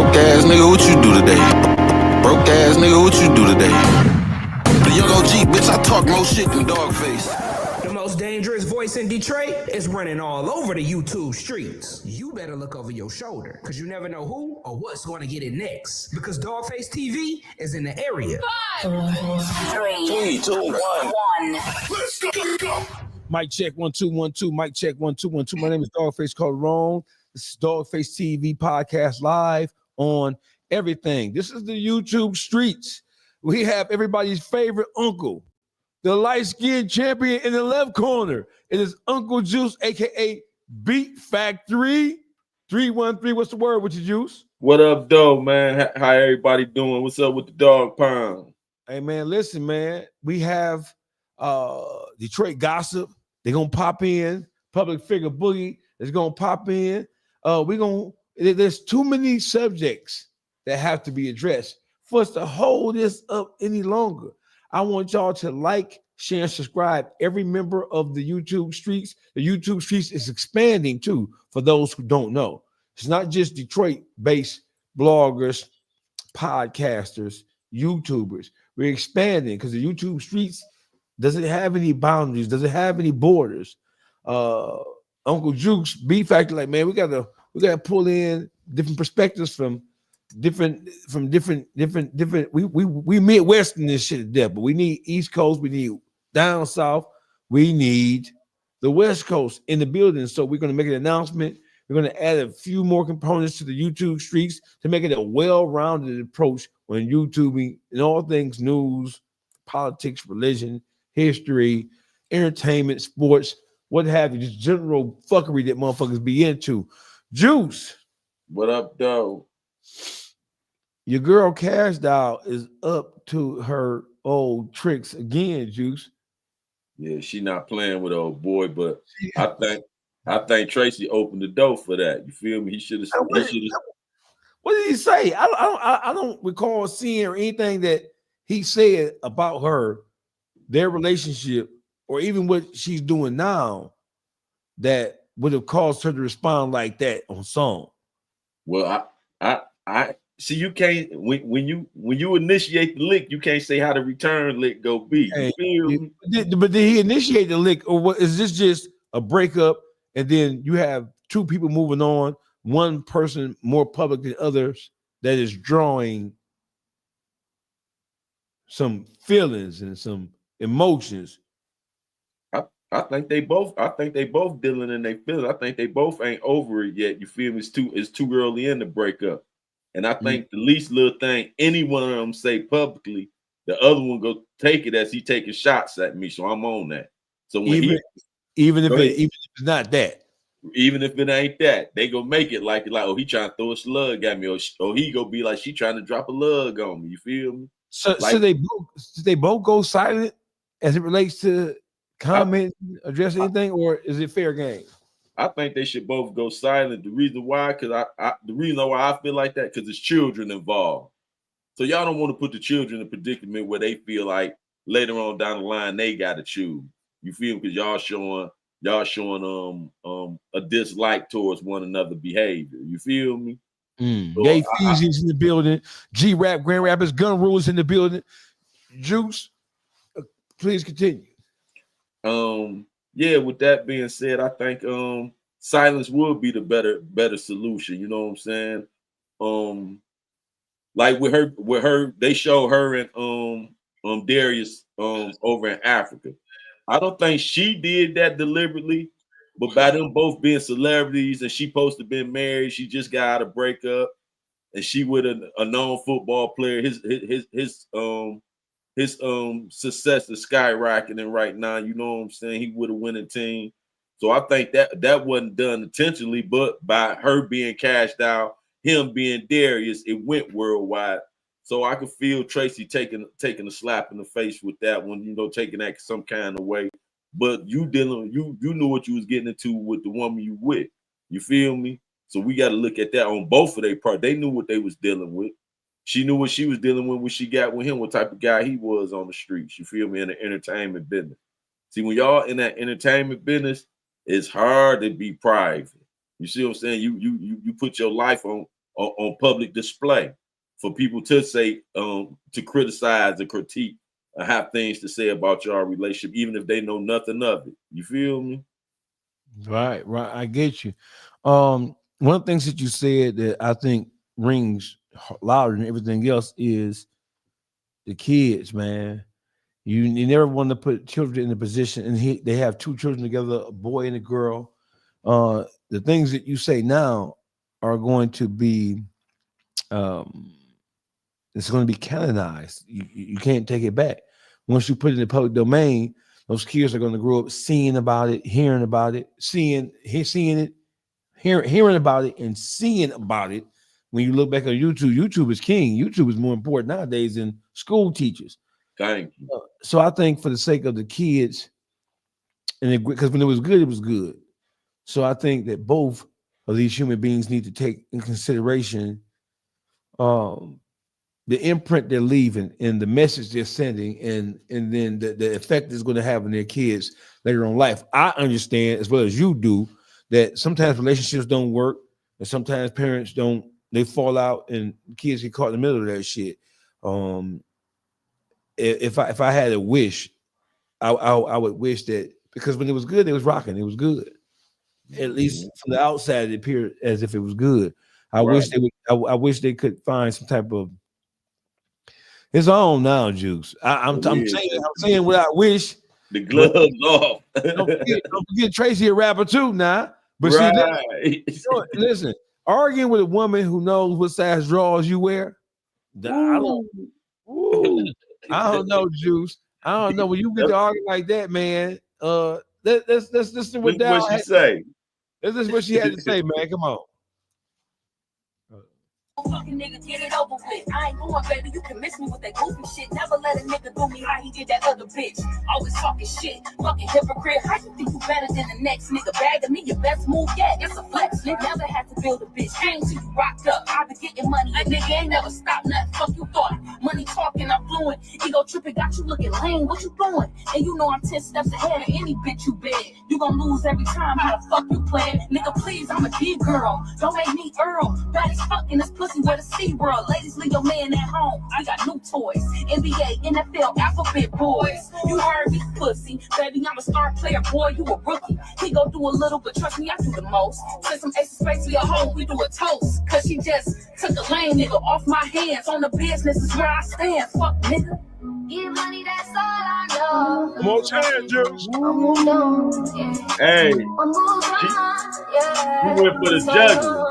Broke ass nigga, what you do today? Broke ass nigga, what you do today? The young OG, bitch, I talk more shit than Dogface. The most dangerous voice in Detroit is running all over the YouTube streets. You better look over your shoulder, because you never know who or what's going to get it next. Because Dogface TV is in the area. 5, 4, 3, 2, 1. Let's go. Mic check 1 2 1 2. Mic check 1 2 1 2. My name is Dogface Calderon. This is Dogface TV podcast live on everything. This is the YouTube streets. We have everybody's favorite uncle, the light-skinned champion in the left corner. It is Uncle Juice, aka Beat Factory 313. What's the word with you, Juice? What up, though, man? How everybody doing? What's up with the dog pound? Hey, man, listen, man. We have Detroit gossip. They're gonna pop in. Public figure Boogie is gonna pop in. There's too many subjects that have to be addressed for us to hold this up any longer. I want y'all to like, share, and subscribe. Every member of the YouTube streets. The YouTube streets is expanding too, for those who don't know. It's not just Detroit-based bloggers, podcasters, YouTubers. We're expanding because the YouTube streets doesn't have any boundaries, doesn't have any borders. Uncle Juice, B Factor, like, man, we gotta pull in different perspectives from different. We Midwestern this shit to death, but we need East Coast, we need down south, we need the West Coast in the building. So we're gonna make an announcement. We're gonna add a few more components to the YouTube streets to make it a well-rounded approach when YouTubing and all things news, politics, religion, history, entertainment, sports, what have you, just general fuckery that motherfuckers be into. Juice. What up, though? Your girl Kash Doll is up to her old tricks again, Juice. Yeah, she not playing with old boy, but I think Tracy opened the door for that. You feel me? He should have. What did he say? I don't recall seeing or anything that he said about her, their relationship, or even what she's doing now that would have caused her to respond like that on song. Well, I see, you can't when you initiate the lick, you can't say how the return lick go be. Hey, but did he initiate the lick, or what, is this just a breakup and then you have two people moving on, one person more public than others that is drawing some feelings and some emotions? I think they both dealing in their feelings. I think they both ain't over it yet. You feel me? It's too early in the breakup. And I think the least little thing any one of them say publicly, the other one go take it as he taking shots at me. So I'm on that. So when even if it's not that, even if it ain't that, they go make it like oh, he trying to throw a slug at me, or he go be like she trying to drop a lug on me. You feel me? So they both go silent as it relates to comment, address anything, or is it fair game? I think they should both go silent. The reason why, because the reason why I feel like that, because it's children involved. So y'all don't want to put the children in a predicament where they feel like later on down the line they got to choose. You feel me? Because y'all showing a dislike towards one another behavior. You feel me? So Gay Feezy's in the building. G-Rap, Grand Rapids, Gun Rules in the building. Juice, please continue. Yeah, with that being said, I think silence would be the better solution. You know what I'm saying? Like with her, they show her and Darius over in Africa. I don't think she did that deliberately, but by them both being celebrities and she supposed to been married, she just got out of breakup, and she with a known football player. His success is skyrocketing right now. You know what I'm saying? He with a winning team. So I think that wasn't done intentionally, but by her being cashed out, him being Darius, it went worldwide. So I could feel Tracy taking a slap in the face with that one, you know, taking that some kind of way. But you knew what you was getting into with the woman you with. You feel me? So we got to look at that on both of their part. They knew what they was dealing with. She knew what she was dealing with when she got with him, what type of guy he was on the streets. You feel me? In the entertainment business. See, when y'all in that entertainment business, it's hard to be private. You see what I'm saying? You put your life on on public display for people to say, to criticize and critique and have things to say about your relationship, even if they know nothing of it. You feel me? Right. I get you. One of the things that you said that I think rings louder than everything else is the kids, man. You never want to put children in a position, and they have two children together, a boy and a girl. The things that you say now are going to be, it's going to be canonized. You can't take it back. Once you put it in the public domain, those kids are going to grow up seeing about it, hearing about it, seeing it, hearing about it, and seeing about it. When you look back on YouTube, YouTube is king. YouTube is more important nowadays than school teachers. Thank you. So I think for the sake of the kids, and because when it was good, it was good. So I think that both of these human beings need to take in consideration the imprint they're leaving and the message they're sending, and then the effect it's going to have on their kids later on in life. I understand as well as you do that sometimes relationships don't work, and sometimes parents don't. They fall out, and kids get caught in the middle of that shit. If I had a wish, I would wish that, because when it was good, it was rocking. It was good. At least from the outside, it appeared as if it was good. I wish they would. I wish they could find some type of. It's on now, Juice. I'm saying what I wish. The gloves off. don't forget Tracy a rapper too now. But listen, arguing with a woman who knows what size drawers you wear, I don't know, Juice. I don't know. When you get to argue like that, man, let's listen to what she say. This is what she had to say, man. Come on. Fucking nigga, get it over with. I ain't going, baby. You can miss me with that goofy shit. Never let a nigga do me how he did that other bitch. Always talking shit. Fucking hypocrite. How you think you better than the next nigga? Bagging me, your best move yet. It's a flex. Nigga never had to build a bitch. Came to you rocked up. I been getting money. A nigga ain't never stopped nothing. Fuck you thought. Money talking, I'm fluent. Ego tripping, got you looking lame. What you doing? And you know I'm 10 steps ahead of any bitch you beg. You gon' lose every time. How the fuck you playing? Nigga, please, I'm a D-girl. Don't make me Earl. Bad as fuck in this pussy where the SeaWorld. Ladies, leave your man at home. I got new toys. NBA, NFL, alphabet boys. You heard me, pussy. Baby, I'm a star player, boy. You a rookie. He go do a little, but trust me, I do the most. Send some extra space to your home. We do a toast. Cause she just took a lame nigga off my hands. On the business is where I stand. Fuck, nigga. Get money, that's all I know. Come on, time, Juice. Hey. You went for the juggler.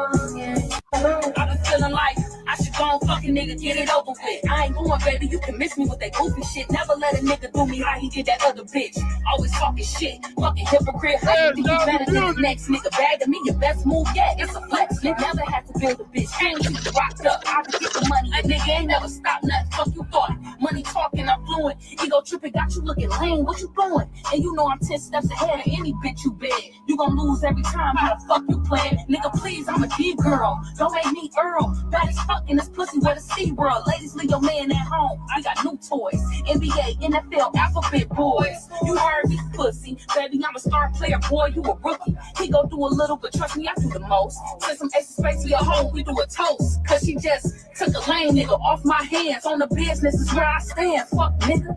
I've been feeling like I should go on fucking nigga, get it over with. I ain't going, baby, you can miss me with that goofy shit. Never let a nigga do me how he did that other bitch. Always talking shit, fucking hypocrite. How you think you better than the next nigga? Bagging me, your best move yet. It's a flex. Nigga never had to build a bitch. Came to you rocked up. I can get the money. A nigga ain't never stopped nothing. Fuck you thought. Money talking, I'm fluent. Ego tripping, got you looking lame. What you doing? And you know I'm 10 steps ahead of any bitch you beg. You gon' lose every time. How the fuck you playing? Nigga, please, I'm a D-girl. Don't make me Earl. Bad as fuck in this pussy where the SeaWorld. Ladies, leave your man at home. I got new toys. NBA, NFL, alphabet boys. You heard me, pussy. Baby, I'm a star player, boy. You a rookie. He go do a little, but trust me, I do the most. Send some extra space to your home. We do a toast. Cause she just took a lame nigga off my hands. On the business is where I stand. Fuck, nigga.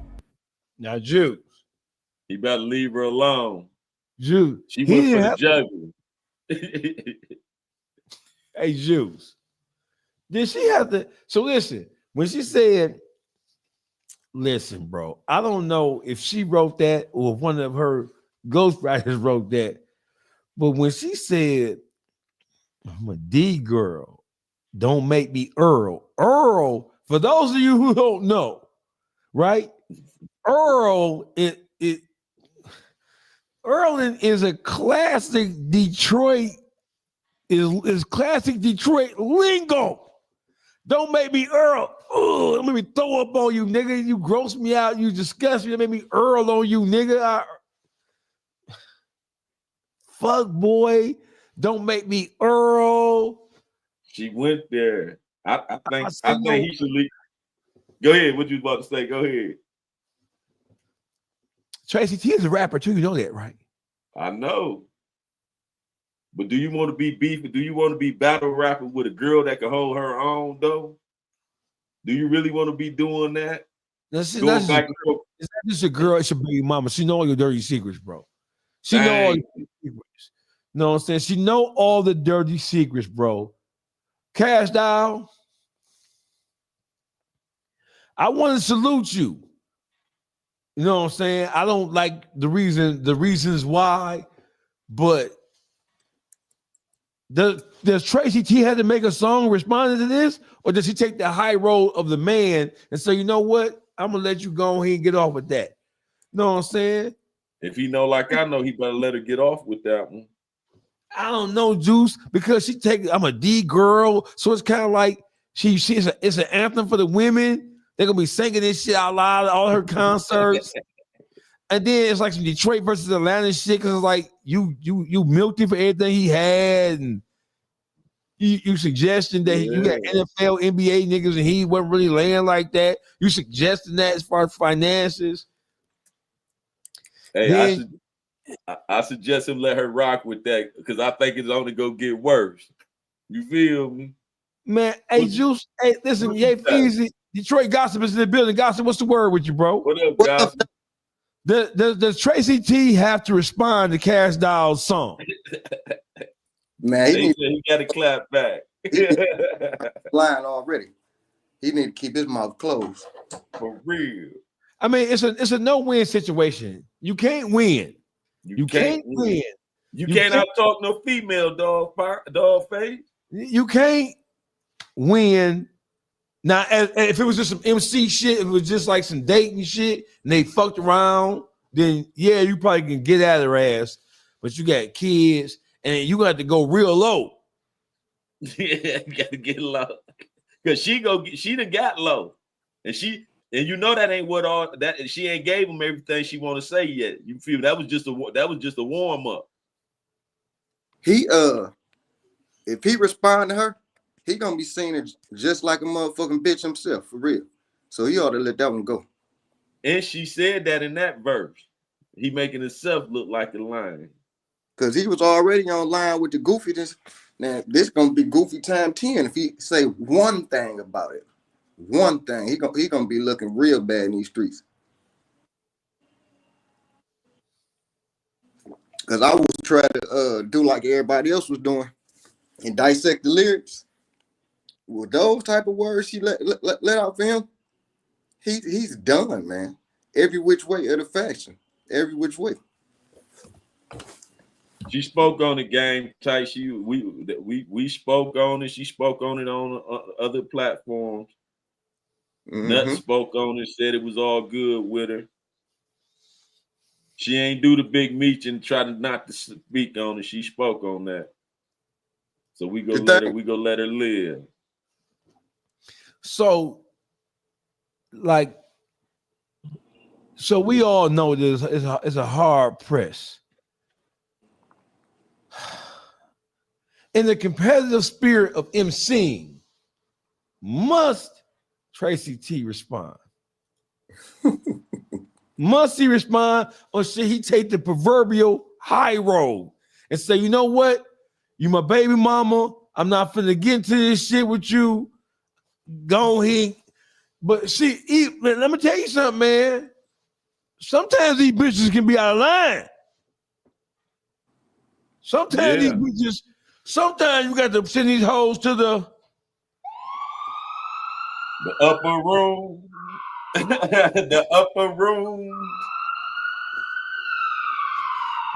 Now, Juice. He better leave her alone. Juice. She went for the juggler. Hey, Juice. Did she have to? So listen, when she said, listen, bro, I don't know if she wrote that or if one of her ghostwriters wrote that, but when she said, I'm a D girl, don't make me Earl. Earl, for those of you who don't know, right? Earl is a classic Detroit, is classic Detroit lingo. Don't make me Earl. Ugh, let me throw up on you, nigga. You gross me out. You disgust me. Let me Earl on you, nigga. Fuck boy. Don't make me Earl. She went there. I think he should leave. Go ahead. What you about to say? Go ahead. Tracy T is a rapper too. You know that, right? I know. But do you want to be beefing? Do you want to be battle rapping with a girl that can hold her own though? Do you really want to be doing that? That's Going back and forth. It's not just a girl, it's your baby mama. She know all your dirty secrets, bro. She know all your dirty secrets. You know what I'm saying? She know all the dirty secrets, bro. Kash Doll, I want to salute you. You know what I'm saying? I don't like the reasons why, but does Tracy T had to make a song responding to this, or does he take the high road of the man and say, you know what? I'm gonna let you go ahead and get off with that. You know what I'm saying? If he know like I know, he better let her get off with that one. I don't know, Juice, because I'm a D girl, so it's kind of like it's an anthem for the women. They're gonna be singing this shit out loud at all her concerts. And then it's like some Detroit versus Atlanta shit, because it's like you milked him for everything he had, and you suggesting that you got NFL, NBA niggas, and he wasn't really laying like that. You suggesting that as far as finances. Hey, then, I suggest him let her rock with that, because I think it's only gonna get worse. You feel me? Man, hey, Juice, hey, listen, Yay Feezy, Detroit Gossip is in the building. Gossip, what's the word with you, bro? What up, Gossip? Does Tracy T have to respond to Kash Doll's song? Man, he got to clap back. Lying already. He need to keep his mouth closed. For real. I mean, it's a no-win situation. You can't win. You can't win. You can't out-talk no female dog face. You can't win. Now, if it was just some MC shit, if it was just like some dating shit, and they fucked around, then yeah, you probably can get out of their ass. But you got kids, and you got to go real low. Yeah, you got to get low, because she done got low, and you know that ain't what all that she ain't gave him everything she want to say yet. You feel that was just a warm up. He if he respond to her, he gonna be seen as just like a motherfucking bitch himself, for real. So he ought to let that one go. And she said that in that verse. He making himself look like a lion. Cause he was already on line with the goofiness. Now this gonna be goofy time 10 if he say one thing about it. One thing, he gonna be looking real bad in these streets. Cause I was trying to do like everybody else was doing and dissect the lyrics. With those type of words she let out for him, he's done, man. Every which way of the faction, every which way. She spoke on the game tight. We spoke on it. She spoke on it on other platforms. Nuts spoke on it, said it was all good with her. She ain't do the big Meech and try to not to speak on it. She spoke on that. So we go let her live. So, we all know this is a hard press. In the competitive spirit of MCing, must Tracy T respond? Must he respond, or should he take the proverbial high road and say, you know what? You my baby mama. I'm not finna get into this shit with you. Go ahead. But let me tell you something, man. Sometimes these bitches can be out of line. Sometimes you got to send these hoes to the upper room. The upper room.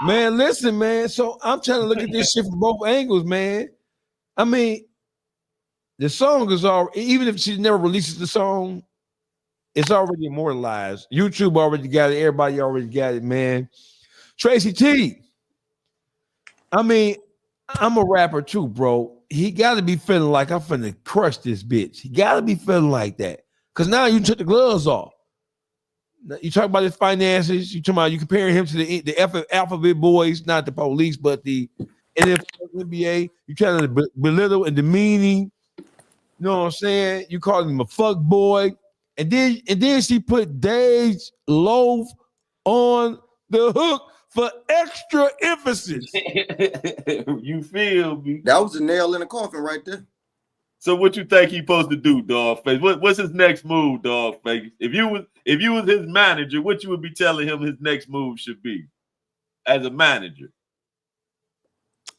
Man, listen, man. So I'm trying to look at this shit from both angles, man. I mean, the song is already, even if she never releases the song, it's already immortalized. YouTube already got it. Everybody already got it, man. Tracy T. I mean, I'm a rapper too, bro. He got to be feeling like I'm finna crush this bitch. He got to be feeling like that. Because now you took the gloves off. You talk about his finances. You comparing him to the alphabet boys, not the police, but the NFL, NBA. You trying to belittle and demeaning. You know what I'm saying? You calling him a fuck boy. And then she put Dave's Loaf on the hook for extra emphasis. You feel me? That was a nail in the coffin right there. So what you think he supposed to do, Dogface? What's his next move, Dogface? If you was his manager, what you would be telling him his next move should be as a manager?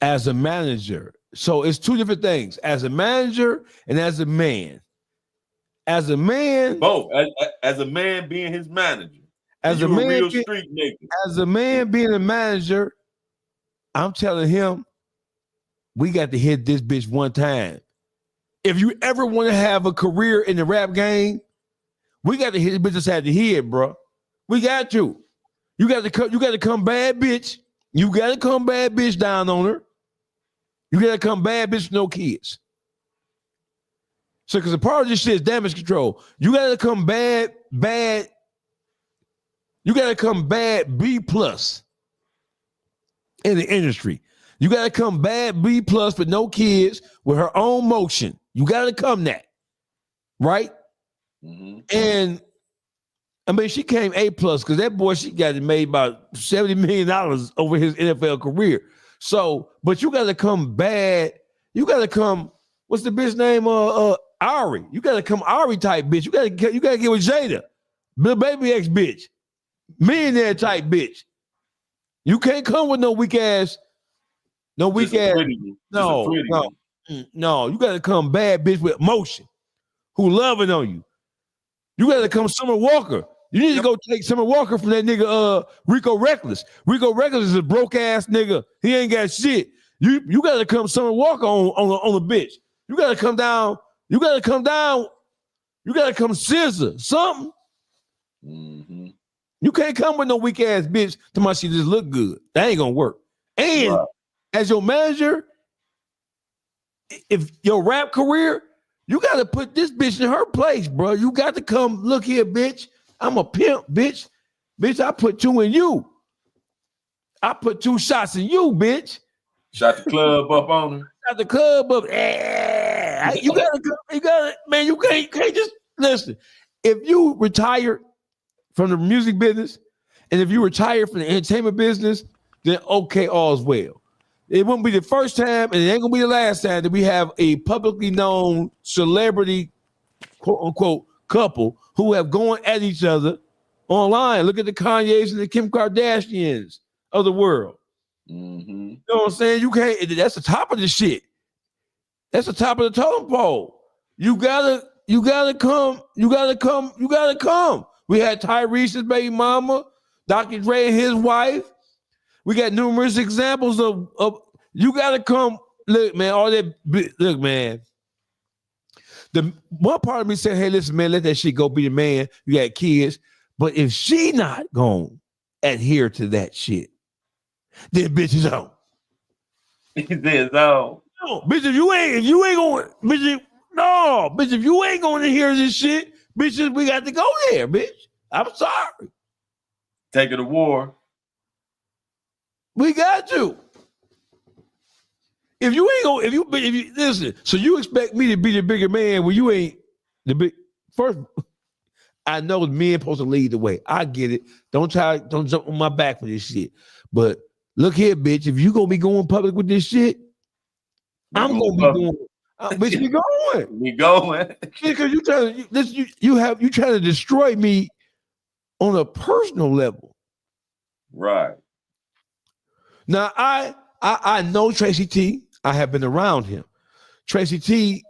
As a manager. So it's two different things. As a manager and as a man. As a man. Both. As a man being his manager. As a man, real street nigga. As a man being a manager, I'm telling him, we got to hit this bitch one time. If you ever want to have a career in the rap game, we got to hit this bitch upside the head, bro. We got to. You got to come bad bitch. You got to come bad bitch down on her. You got to come bad bitch with no kids. So, because a part of this shit is damage control. You got to come bad. You got to come bad B+ in the industry. You got to come bad B+ with no kids with her own motion. You got to come that. Right? Mm-hmm. And I mean, she came A+ because that boy, she got it made about $70 million over his NFL career. So, but you got to come bad. You got to come, what's the bitch name? Ari. You got to come Ari type bitch. You got to get with Jada. Bill Baby X bitch. Millionaire type bitch. You can't come with no weak ass. No. You got to come bad bitch with emotion. Who loving on you. You got to come Summer Walker. You need to go take Summer Walker from that nigga Rico Reckless. Rico Reckless is a broke ass nigga. He ain't got shit. You got to come Summer Walker on a bitch. You got to come down. You got to come down. You got to come scissor something. Mm-hmm. You can't come with no weak ass bitch to my shit just look good. That ain't gonna work. And as your manager, if your rap career, you got to put this bitch in her place, bro. You got to come, look here, bitch. I'm a pimp, bitch. Bitch, I put 2 in you. I put 2 shots in you, bitch. Shot the club up on her. Shot the club up. You gotta, man, you can't just listen. If you retire from the music business, and if you retire from the entertainment business, then okay, all's well. It won't be the first time, and it ain't gonna be the last time that we have a publicly known celebrity, quote unquote, couple who have gone at each other online. Look at the Kanyes and the Kim Kardashians of the world. Mm-hmm. You know what I'm saying? You can't. That's the top of the shit. That's the top of the totem pole. You gotta come. You gotta come. We had Tyrese's baby mama, Dr. Dre and his wife. We got numerous examples of you gotta come. Look, man, all that. Look, man. The one part of me said, "Hey, listen, man, let that shit go. Be the man. You got kids, but if she not gonna adhere to that shit, then bitch is on. It's on. No, bitch, if you ain't going, bitch, bitch, if you ain't going to hear this shit, bitches, we got to go there, bitch. I'm sorry. Take her to war. We got to. If you ain't going, if you listen, so you expect me to be the bigger man when you ain't the big first. I know the men supposed to lead the way. I get it. Don't jump on my back for this shit. But look here, bitch. If you gonna be going public with this shit, I'm gonna be going. Bitch, we going. We going. Because you trying to destroy me on a personal level. Right. Now I know Tracy T. I have been around him. Tracy T.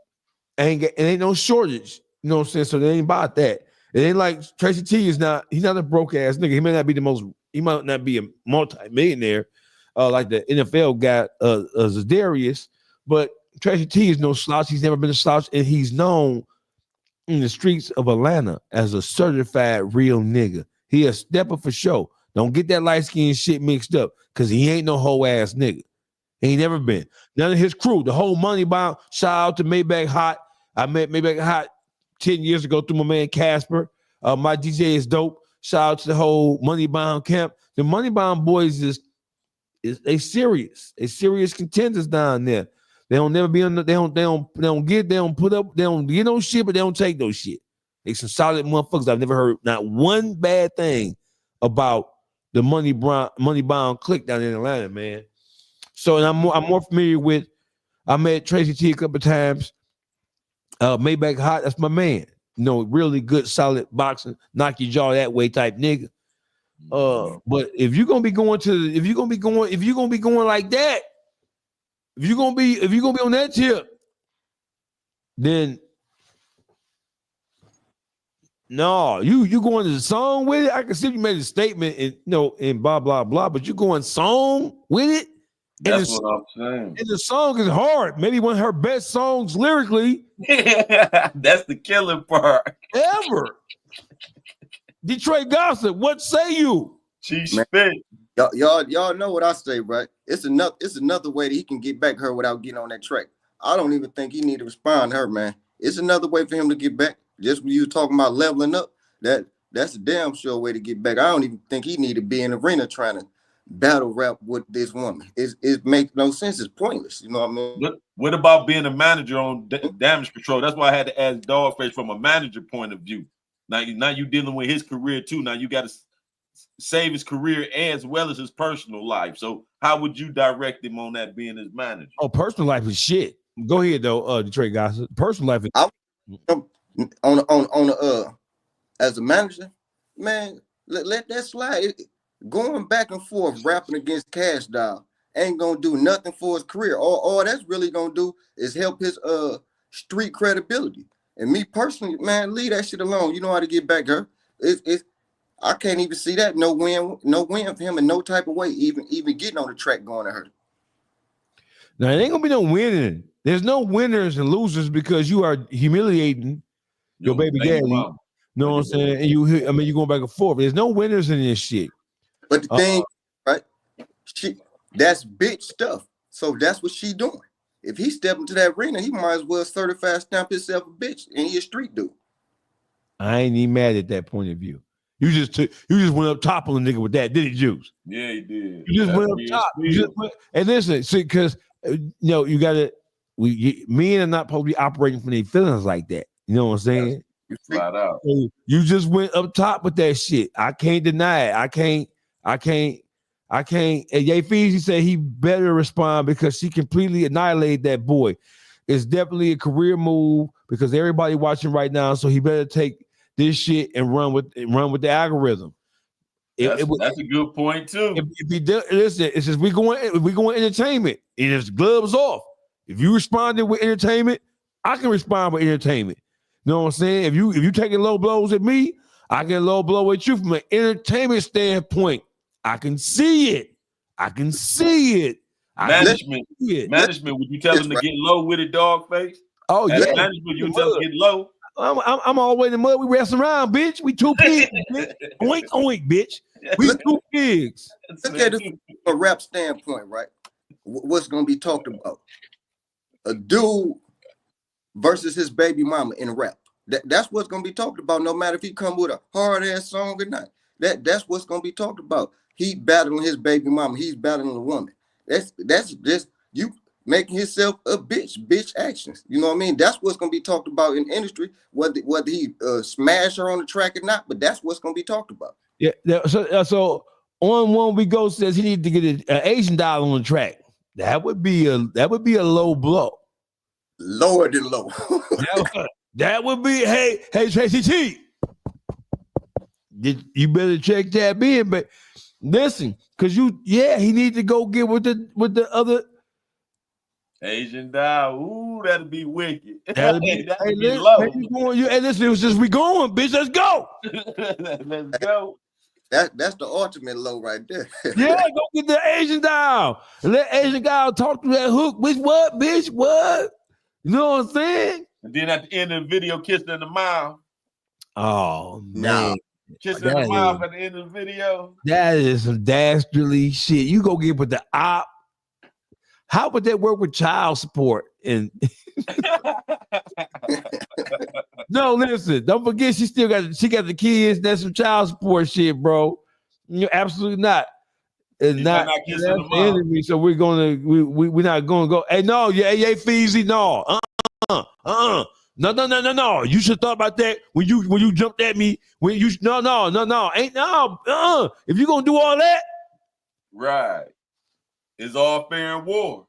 ain't no shortage. You know what I'm saying? So they ain't about that. It ain't like Tracy T. he's not a broke ass nigga. He might not be a multi-millionaire like the NFL guy Zadarius, but Tracy T is no slouch. He's never been a slouch, and he's known in the streets of Atlanta as a certified real nigga. He a stepper for sure. Don't get that light-skinned shit mixed up, because he ain't no whole ass nigga. He ain't never been. None of his crew, the whole Money Bound, shout out to Maybach Hot. I met Maybach Hot 10 years ago through my man Casper. My DJ is dope. Shout out to the whole Money Bound camp. The Money Bound boys is they serious. They serious contenders down there. They don't never be on the, they don't get no shit, but they don't take no shit. They some solid motherfuckers. I've never heard not one bad thing about the money bound clique down in Atlanta, man. So, and I'm more familiar with. I met Tracy T a couple of times. Maybach Hot, that's my man. You know, really good, solid boxing, knock your jaw that way type nigga. But if you're gonna be going like that, if you're gonna be on that tip, then no, you going to the song with it. I can see you made a statement and and blah blah blah, but you going song with it. That's what I'm saying. And the song is hard. Maybe one of her best songs lyrically. That's the killing part. Ever. Detroit Gossip, what say you? She spit. Y'all know what I say, right? It's another way that he can get back her without getting on that track. I don't even think he need to respond to her, man. It's another way for him to get back. Just when you were talking about leveling up, that's a damn sure way to get back. I don't even think he need to be in the arena trying to battle rap with this woman. It makes no sense. It's pointless. You know what I mean? What about being a manager on Damage Control? That's why I had to ask Dogface from a manager point of view. Now you dealing with his career too. Now you got to save his career as well as his personal life. So how would you direct him on that being his manager? Oh, personal life is shit. Go ahead though, Detroit Gossip. Personal life is on as a manager, man. Let that slide. Going back and forth rapping against Kash Doll ain't gonna do nothing for his career. All that's really gonna do is help his street credibility. And me personally, man, leave that shit alone. You know how to get back her. I can't even see that no win for him in no type of way. Even getting on the track going to her. Now it ain't gonna be no winning. There's no winners and losers because you are humiliating your baby daddy. You know what I'm saying? And you're going back and forth. There's no winners in this shit. But the thing, right? That's bitch stuff. So that's what she doing. If he step into that arena, he might as well certified stamp himself a bitch and he a street dude. I ain't even mad at that point of view. You just went up top on the nigga with that, did it, Juice? Yeah, he did. You just went up top. And listen, see, because you gotta. Men are not supposed to be operating from their feelings like that. You know what I'm saying? You flat out. So you just went up top with that shit. I can't deny it. I can't. And Ye Feezy said he better respond because she completely annihilated that boy. It's definitely a career move because everybody watching right now. So he better take this shit and run with the algorithm. That's a good point too. If he does, listen, it's just we going entertainment. It is gloves off. If you responded with entertainment, I can respond with entertainment. You know what I'm saying? If you taking low blows at me, I can low blow at you from an entertainment standpoint. I can see it. Management, would you tell him to get low with it, dog face? Oh, yeah. Management, you tell him to get low. I'm all the way in the mud. We wrestle around, bitch. We two pigs, bitch. Oink, oink, bitch. We two pigs. Look at it from a rap standpoint, right? What's going to be talked about? A dude versus his baby mama in rap. That's what's going to be talked about, no matter if he come with a hard-ass song or not. That's what's going to be talked about. He battling his baby mama. He's battling a woman. That's just you making himself a bitch actions. You know what I mean? That's what's going to be talked about in the industry, whether he smash her on the track or not, but that's what's going to be talked about. Yeah. So on One We Go says he need to get an Asian doll on the track. That would be a low blow. Lower than low. that would be hey Tracy T. You better check that in, but listen, because he need to go get with the other Asian doll. Ooh, that'd be wicked. That'd be low. Hey, listen, it was just we going, bitch. Let's go. Let's go. That's the ultimate low right there. Yeah, go get the Asian doll. And let Asian doll talk to that hook. Bitch, what? Bitch, what? You know what I'm saying? And then at the end of the video, kissing in the mouth. Oh, man. Kissing in the mouth at the end of the video. That is some dastardly shit. You go get with the op. How would that work with child support? And no, listen, don't forget she got the kids. That's some child support shit, bro. Absolutely not. It's not kissing the enemy. So we're not gonna go. Hey, no, yeah, Feezy, no. No. You should have thought about that when you jumped at me. When you no. Ain't no. If you gonna do all that, right? It's all fair and war.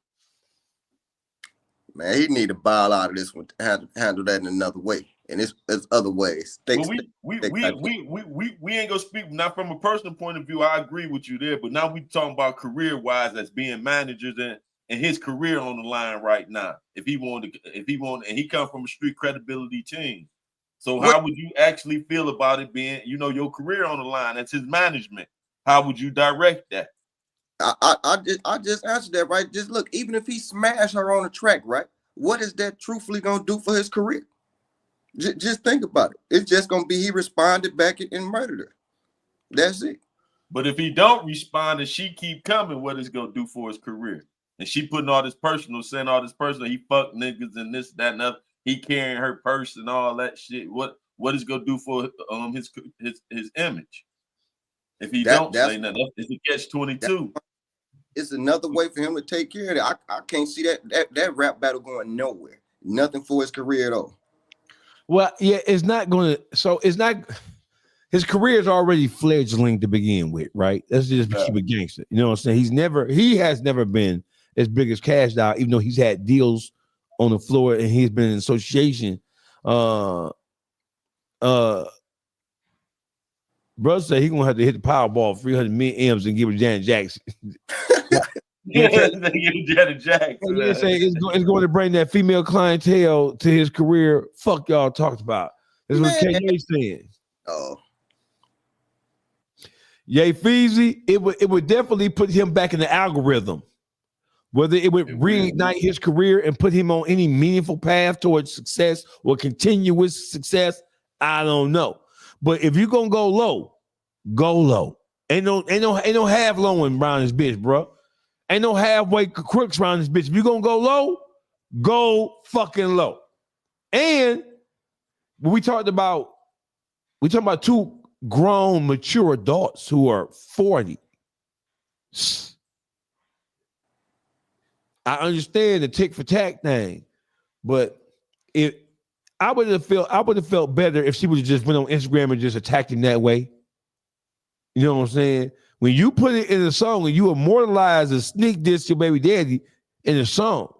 Man, he need to bow out of this one. Handle that in another way, and it's other ways. We ain't gonna speak not from a personal point of view. I agree with you there, but now we talking about career wise as being managers and his career on the line right now. If he wanted, and he come from a street credibility team. So how would you actually feel about it being, your career on the line? That's his management. How would you direct that? I just answered that, right? Just look, even if he smashed her on the track, right? What is that truthfully gonna do for his career? Just think about it. It's just gonna be he responded back and murdered her. That's it. But if he don't respond and she keep coming, what is gonna do for his career? And she putting all this personal, saying all this personal, he fuck niggas and this, that, and other. He carrying her purse and all that shit. What is gonna do for his image? If he don't say nothing, it's a catch-22. It's another way for him to take care of it. I can't see that rap battle going nowhere. Nothing for his career at all. Well, yeah, it's not going to. So it's not. His career is already fledgling to begin with, right? Let's just keep it gangster. You know what I'm saying? He has never been as big as Kash Doll, even though he's had deals on the floor and he's been in association. Bro said he's gonna have to hit the Powerball 300 million M's and give it to Janet Jackson. Janet Jackson. It's going to bring that female clientele to his career. Fuck y'all talked about. That's what KJ saying. Oh. Yay Feezy, it would definitely put him back in the algorithm. Whether it would reignite his career and put him on any meaningful path towards success or continuous success, I don't know. But if you're gonna go low, go low. Ain't no half low around this bitch, bro. Ain't no halfway crooks around this bitch. If you're gonna go low, go fucking low. And we talked about two grown, mature adults who are 40. I understand the tick for tack thing, but I would have felt better if she would have just went on Instagram and just attacked him that way. You know what I'm saying? When you put it in a song and you immortalize a sneak diss your baby daddy in a song.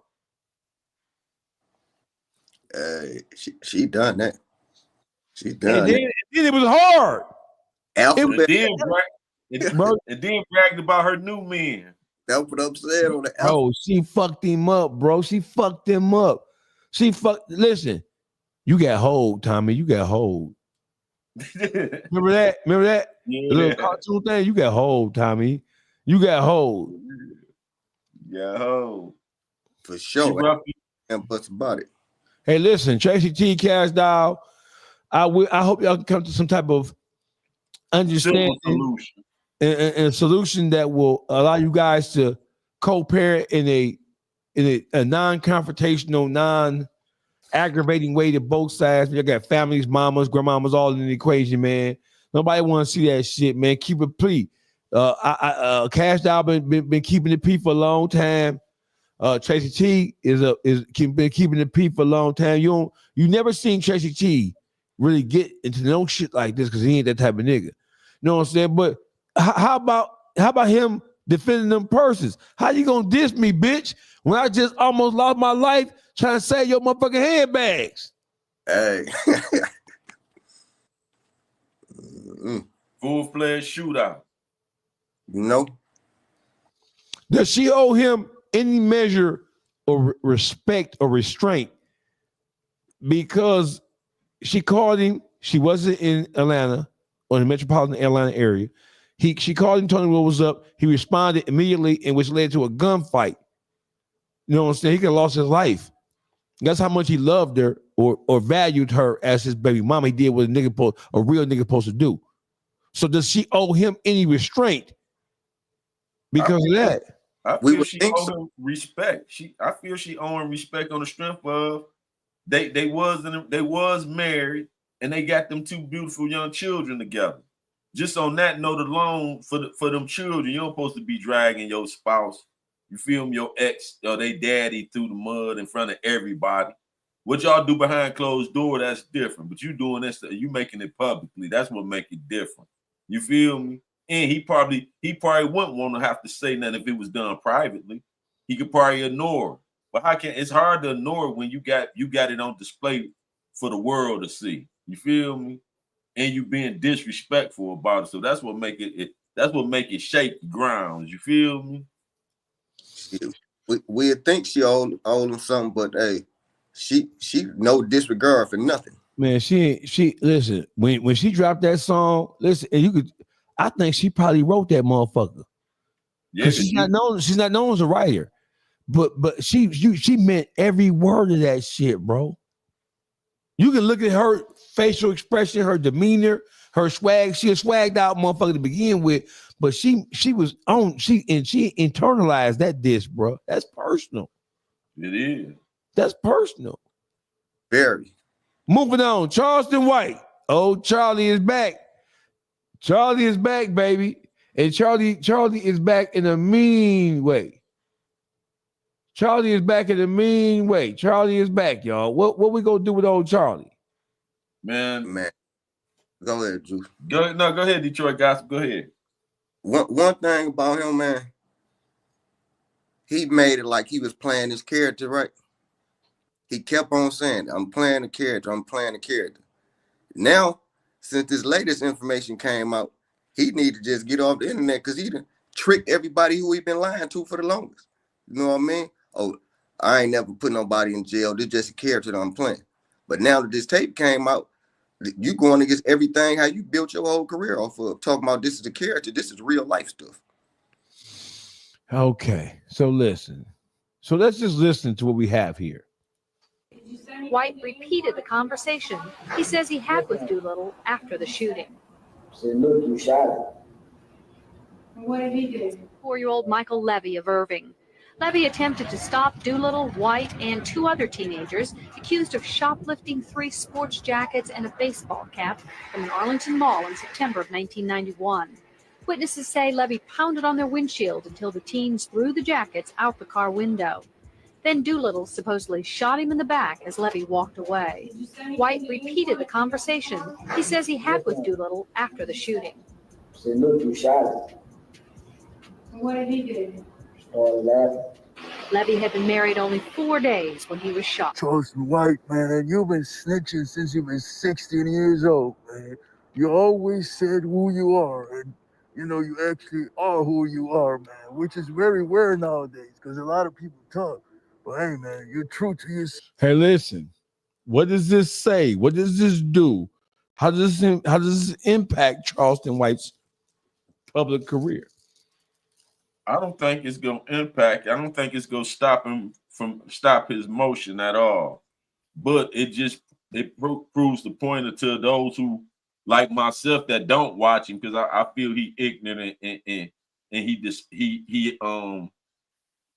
She done that. She done and then it was hard. Alphabet. And then bragged about her new man. That's what I'm saying on the alphabet. Oh, she fucked him up, bro. She fucked him up. Listen, you got hold, Tommy. You got hold. Remember that? Yeah. The little cartoon thing? You got hold, Tommy. You got hold. Yeah, hold. For sure. And put about it. Hey, listen, Tracy T, Kash Doll. I hope y'all can come to some type of understanding and solution that will allow you guys to co-parent in a non-confrontational, non-aggravating way to both sides. You got families, mamas, grandmamas, all in the equation, man. Nobody want to see that shit, man. Keep it plea. Kash Doll been keeping it P for a long time. Tracy T is been keeping it P for a long time. You never seen Tracy T really get into no shit like this because he ain't that type of nigga. You know what I'm saying? But how about him defending them purses? How you gonna diss me, bitch, when I just almost lost my life trying to save your motherfucking handbags? Hey. Full-fledged shootout. No. Does she owe him any measure of respect or restraint because she called him? She wasn't in Atlanta or the metropolitan Atlanta area. She called him, told him what was up. He responded immediately, and which led to a gunfight. You know what I'm saying? He could have lost his life. That's how much he loved her or valued her as his baby mama. He did what a real nigga supposed to do. So does she owe him any restraint because of that? I feel she owed him respect. I feel she owed him respect on the strength of they was married and they got them two beautiful young children together. Just on that note alone, for them children, you're supposed to be dragging your spouse. You feel me? Your ex or they daddy through the mud in front of everybody. What y'all do behind closed door, that's different. But you doing this, you making it publicly. That's what make it different. You feel me? And he probably wouldn't want to have to say nothing if it was done privately. He could probably ignore. But it's hard to ignore when you got it on display for the world to see. You feel me? And you being disrespectful about it. So that's what make it shake the grounds. You feel me? We think she owe him something, but hey, she no disregard for nothing. Man, she listen, when she dropped that song, listen, and I think she probably wrote that motherfucker. Yeah, she's not known as a writer. But she meant every word of that shit, bro. You can look at her facial expression, her demeanor, her swag. She a swagged out motherfucker to begin with, but she internalized that diss, bro. That's personal. It is. That's personal. Very. Moving on, Charleston White. Oh, Charlie is back. Charlie is back, baby. And Charlie is back in a mean way. Charlie is back in a mean way. Charlie is back, y'all. What we gonna do with old Charlie? Man. Go ahead, Drew. Go ahead, Detroit Gossip. Go ahead. One thing about him, man, he made it like he was playing his character, right? He kept on saying, I'm playing the character. Now, since this latest information came out, he need to just get off the internet because he done tricked everybody who he been lying to for the longest. You know what I mean? Oh, I ain't never put nobody in jail. This just a character that I'm playing. But now that this tape came out, you going against everything how you built your whole career off of. Talking about this is a character. This is real life stuff. Okay, so listen. So let's just listen to what we have here. White repeated the conversation he says he had with Doolittle after the shooting. Said, look, you shot him. What did he do? 4-year-old Michael Levy of Irving. Levy attempted to stop Doolittle, White, and 2 other teenagers accused of shoplifting 3 sports jackets and a baseball cap from an Arlington mall in September of 1991. Witnesses say Levy pounded on their windshield until the teens threw the jackets out the car window. Then Doolittle supposedly shot him in the back as Levy walked away. White repeated the conversation he says he had with Doolittle after the shooting. Said, look, you shot him. What did he do? Started laughing. Levy had been married only 4 days when he was shot. Charleston White, man, you've been snitching since you've been 16 years old, man. You always said who you are, and you actually are who you are, man, which is very rare nowadays because a lot of people talk. But hey, man, you're true to yourself. Hey, listen. What does this say? What does this do? How does this impact Charleston White's public career? I don't think it's gonna impact. I don't think it's gonna stop his motion at all. But it proves the pointer to those who like myself that don't watch him because I feel he ignorant and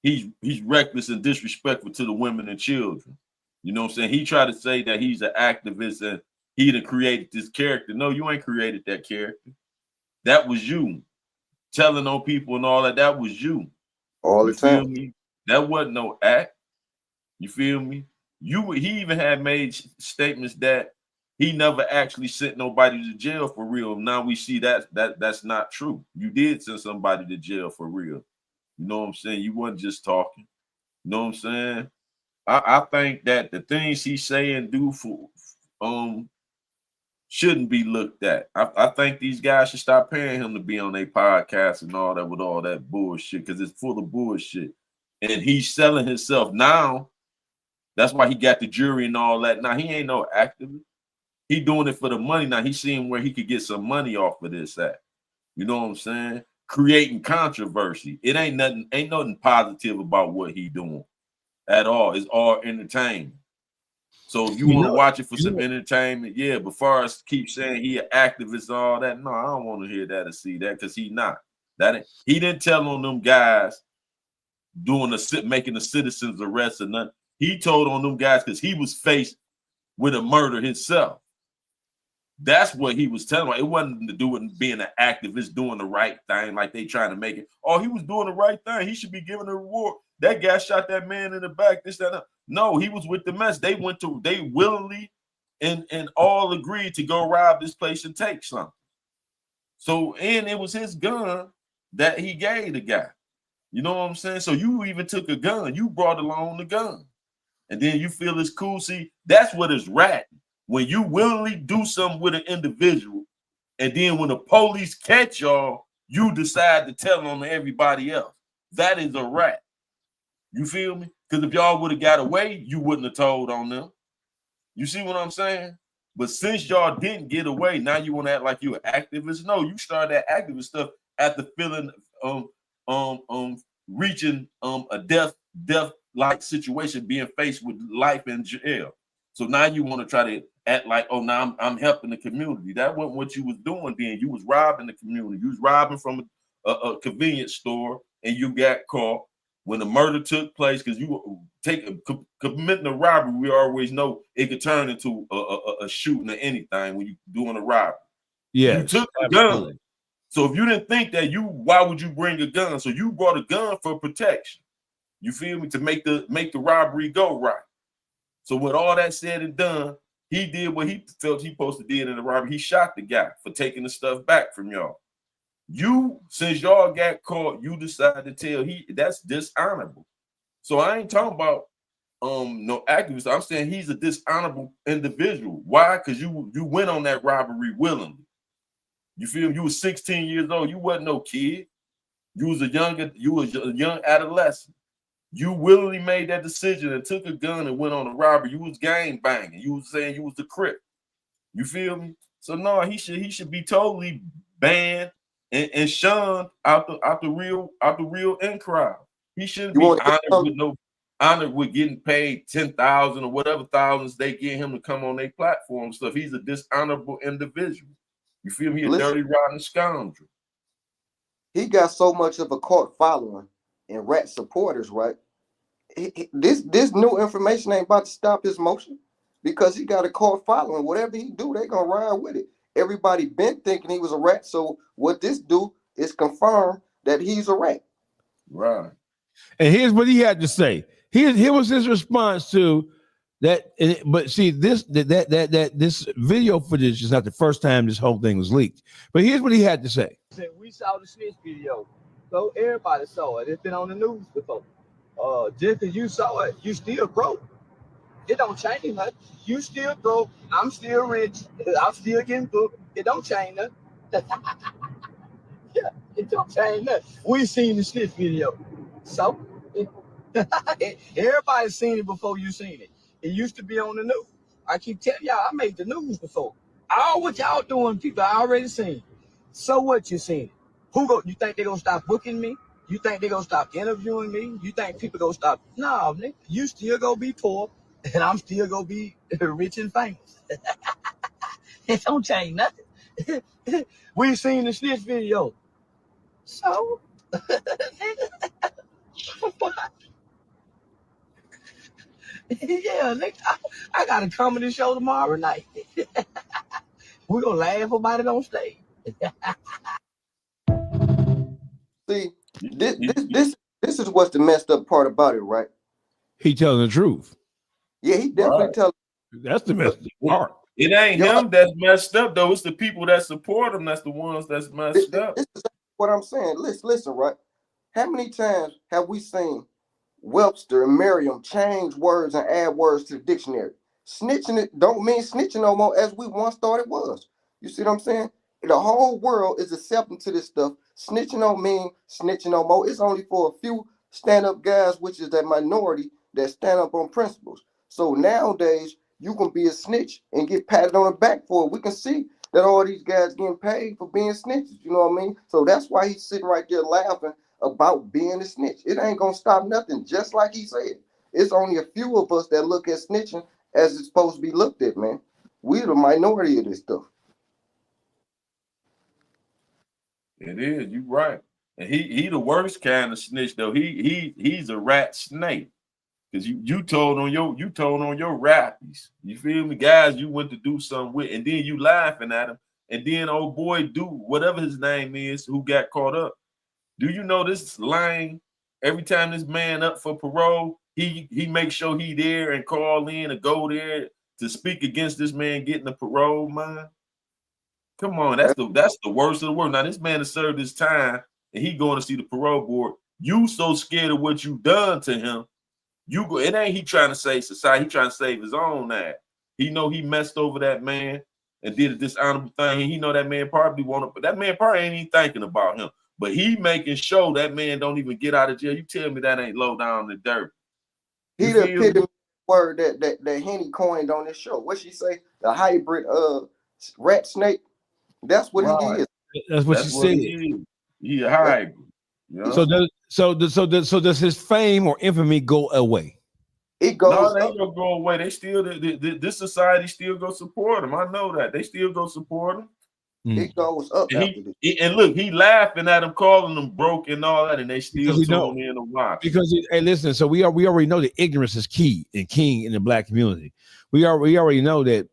he's reckless and disrespectful to the women and children. You know what I'm saying? He tried to say that he's an activist and he done created this character. No, you ain't created that character. That was you. Telling on people and all that, that was you. All the time. Feel me? That wasn't no act. You feel me? He even had made statements that he never actually sent nobody to jail for real. Now we see that's not true. You did send somebody to jail for real. You know what I'm saying? You wasn't just talking. You know what I'm saying? I think that the things he's saying do for shouldn't be looked at. I think these guys should stop paying him to be on their podcast and all that with all that bullshit because it's full of bullshit. And he's selling himself now. That's why he got the jury and all that. Now, he ain't no activist. He doing it for the money. Now, he's seeing where he could get some money off of this at. You know what I'm saying? Creating controversy. It ain't nothing positive about what he doing at all. It's all entertainment. So if you want to watch it for some entertainment, yeah. But far as keep saying he an activist and all that, no, I don't want to hear that or see that because he not. He didn't tell on them guys making a citizen's arrest or nothing. He told on them guys because he was faced with a murder himself. That's what he was telling. It wasn't to do with being an activist, doing the right thing, like they trying to make it. Oh, he was doing the right thing. He should be given a reward. That guy shot that man in the back. This, that, that. No, he was with the mess. They willingly and all agreed to go rob this place and take something. So, and it was his gun that he gave the guy. You know what I'm saying? So you even took a gun. You brought along the gun. And then you feel it's cool. See, that's what is ratting. When you willingly do something with an individual, and then when the police catch y'all, you decide to tell on everybody else. That is a rat. You feel me? Because if y'all would have got away, you wouldn't have told on them. You see what I'm saying? But since y'all didn't get away, now you want to act like you're an activist. No, you started that activist stuff after feeling reaching a death-like situation, being faced with life in jail. So now you want to try to act like, oh, now I'm helping the community. That wasn't what you was doing then. You was robbing the community. You was robbing from a convenience store, and you got caught when the murder took place, because you committing a robbery. We always know it could turn into a shooting or anything when you doing a robbery. Yes, you took a gun. So if you didn't think that, why would you bring a gun? So you brought a gun for protection. You feel me? To make the robbery go right. So with all that said and done, he did what he felt he supposed to do in the robbery. He shot the guy for taking the stuff back from y'all. Since y'all got caught, you decided to tell that's dishonorable. So I ain't talking about no activist. I'm saying he's a dishonorable individual. Why? Because you went on that robbery willingly. You feel me? You was 16 years old. You wasn't no kid. You was a young adolescent. You willingly made that decision and took a gun and went on a robbery. You was gang banging. You was saying you was the Crip. You feel me? So no, he should be totally banned and shunned out the real in crowd. He shouldn't be honored with getting paid 10,000 or whatever thousands they get him to come on their platform and stuff. He's a dishonorable individual. You feel me? A dirty, rotten scoundrel. He got so much of a cult following and rat supporters, right? This new information ain't about to stop his motion, because he got a cult following. Whatever he do, they gonna ride with it. Everybody been thinking he was a rat, so what this do is confirm that he's a rat. Right. And here's what he had to say. Here was his response to that. But see, this video footage is not the first time this whole thing was leaked. But here's what he had to say. We saw the snitch video, so everybody saw it. It's been on the news before. Just because you saw it, you still broke. It don't change nothing. You still broke. I'm still rich. I'm still getting booked. It don't change nothing. Yeah, it don't change nothing. We seen the snitch video, so everybody's seen it before you seen it. It used to be on the news. I keep telling y'all, I made the news before. All what y'all doing, people I already seen. So what you seen? You think they gonna stop booking me? You think they gonna stop interviewing me? You think people gonna stop? No, nigga, you still gonna be poor, and I'm still gonna be rich and famous. It don't change nothing. We seen the snitch video. So yeah, nigga, I got a comedy show tomorrow night. We're gonna laugh about it on stage. See, this is what's the messed up part about it, right? He telling the truth. Yeah, he definitely telling. That's the messed up part. It ain't him that's messed up, though. It's the people that support him that's the ones that's messed up. This is what I'm saying. Listen, right? How many times have we seen Webster and Merriam change words and add words to the dictionary? Snitching it don't mean snitching no more as we once thought it was. You see what I'm saying? The whole world is accepting to this stuff. Snitching don't mean snitching no more. It's only for a few stand-up guys, which is that minority that stand up on principles. So nowadays, you can be a snitch and get patted on the back for it. We can see that all these guys getting paid for being snitches. You know what I mean? So that's why he's sitting right there laughing about being a snitch. It ain't gonna stop nothing, just like he said. It's only a few of us that look at snitching as it's supposed to be looked at, man. We're the minority of this stuff. It is, you right. And he the worst kind of snitch, though. He's a rat snake. Because you told on your rappies. You feel me? Guys you went to do something with, and then you laughing at him, and then old boy do whatever his name is who got caught up. Do you know this lane? Every time this man up for parole, he makes sure he there and call in and go there to speak against this man getting a parole, man. Come on, that's the worst of the worst. Now this man has served his time and he going to see the parole board. You so scared of what you done to him. You go, it ain't he trying to save society, he trying to save his own ass. He know he messed over that man and did a dishonorable thing. And he know that man probably but that man probably ain't even thinking about him. But he making sure that man don't even get out of jail. You tell me that ain't low down the dirt. He the epitome word that Henny coined on this show. What she say? The hybrid rat snake. That's what he is. That's what she said. He a hybrid. You know? So does his fame or infamy go away? It goes. No, they gonna go away. They still this society still go support him. I know that they still go support him. It goes up. And look, he laughing at him, calling them broke and all that, and they still tune in to watch. Because hey, listen. So we already know that ignorance is key and king in the black community. We already know that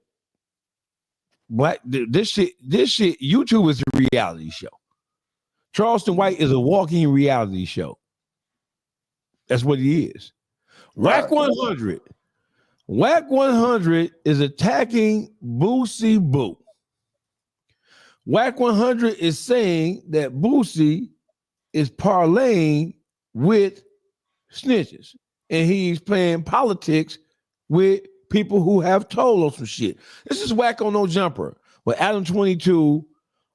this shit. YouTube is a reality show. Charleston White is a walking reality show. That's what he is. Wack 100. Wack 100 is attacking Boosie Boo. Wack 100 is saying that Boosie is parlaying with snitches. And he's playing politics with people who have told on some shit. This is Wack on No Jumper with Adam 22.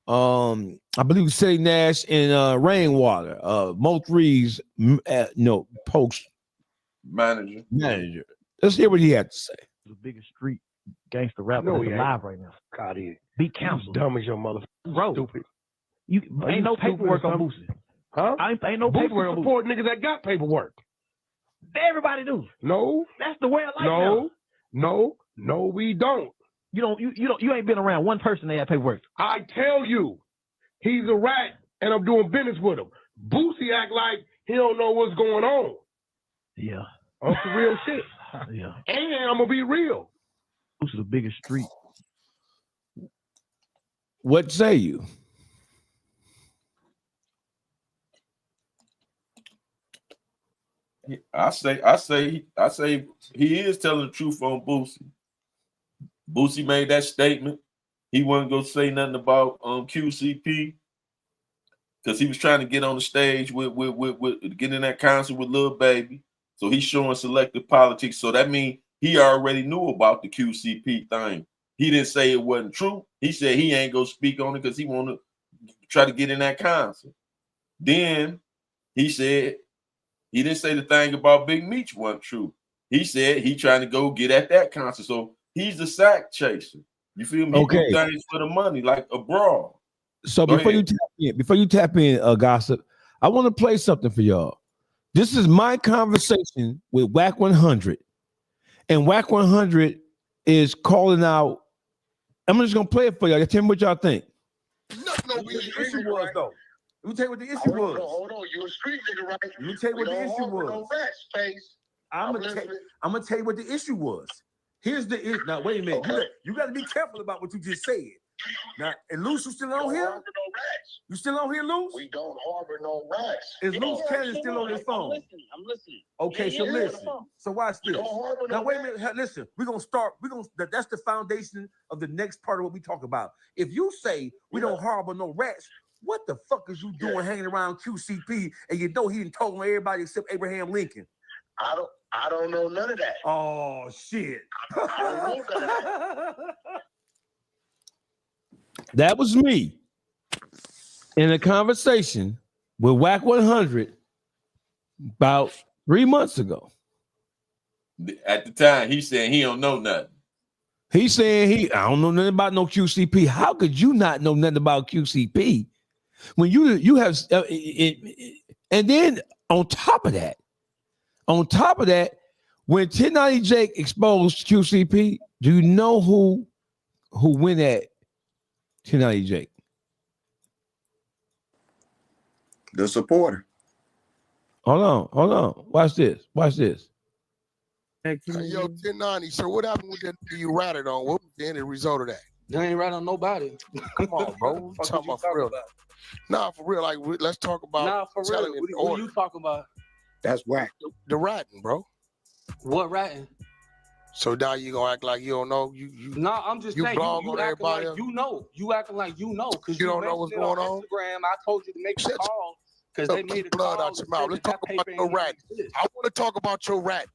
I believe Say Nash and Rainwater, Mo 3's post manager. Let's hear what he had to say. The biggest street gangster rapper that's alive right now. God, he be counseled. Dumb as your mother. Bro, stupid. You ain't no paperwork on Boosie. Huh? Ain't no paperwork on Boosie. Support niggas that got paperwork. Everybody do. No. That's the way of life. No, we don't. You ain't been around one person that had paperwork. I tell you, he's a rat, and I'm doing business with him. Boosie act like he don't know what's going on. Yeah. On some real shit. Yeah. And I'm gonna be real. Boosie's the biggest street. What say you? I say he is telling the truth on Boosie. Boosie made that statement. He wasn't gonna say nothing about QCP because he was trying to get on the stage with getting in that concert with Lil Baby. So he's showing selective politics. So that means he already knew about the QCP thing. He didn't say it wasn't true. He said he ain't gonna speak on it because he want to try to get in that concert. Then he said he didn't say the thing about Big Meech wasn't true. He said he trying to go get at that concert. So he's the sack chaser. You feel me? Okay. He do things for the money, like a brawl. So before you tap in, Gossip, I want to play something for y'all. This is my conversation with Wack 100, and Wack 100 is calling out. I'm just gonna play it for y'all. Tell me what y'all think. Nothing over the issue was though. Let me tell you what the issue was. Hold on, you a street nigga, right? Let me tell you what the issue was. I'm gonna tell you what the issue was. Here's the issue. Now wait a minute. Okay. You got to be careful about what you just said. Now, and LUCE, you still on here? You still on here, LUCE? We don't harbor no rats. Is LUCE Cannon still on his phone? I'm listening. Okay, so listen. So watch this. Now wait a minute. Listen, we're gonna start. That's the foundation of the next part of what we talk about. If you say we don't harbor no rats, what the fuck is you doing hanging around QCP and you know he didn't told on everybody except Abraham Lincoln? I don't know none of that. Oh shit. I don't know none of that. That was me in a conversation with Wack 100 about 3 months ago. At the time, he said he don't know nothing. He's saying I don't know nothing about no QCP. How could you not know nothing about QCP when you have and then on top of that, when 1090 Jake exposed QCP, do you know who went at 1090 Jake? The supporter. Hold on. Watch this. Hey, yo, 1090, sir, what happened with that you ratted on? What was the end result of that? You ain't rat on nobody. Come on, bro. What talking about for real? Nah, for real. Like, let's talk about. Nah, for real. What are you talking about? That's whack. The ratting, bro. What ratting? So now you gonna act like you don't know? No, I'm just saying you acting like you know. You acting like you know because you don't know what's going on. Instagram, I told you to make a call because they made a blood call. out your mouth. Let's talk about your rat. I want to talk about your rat.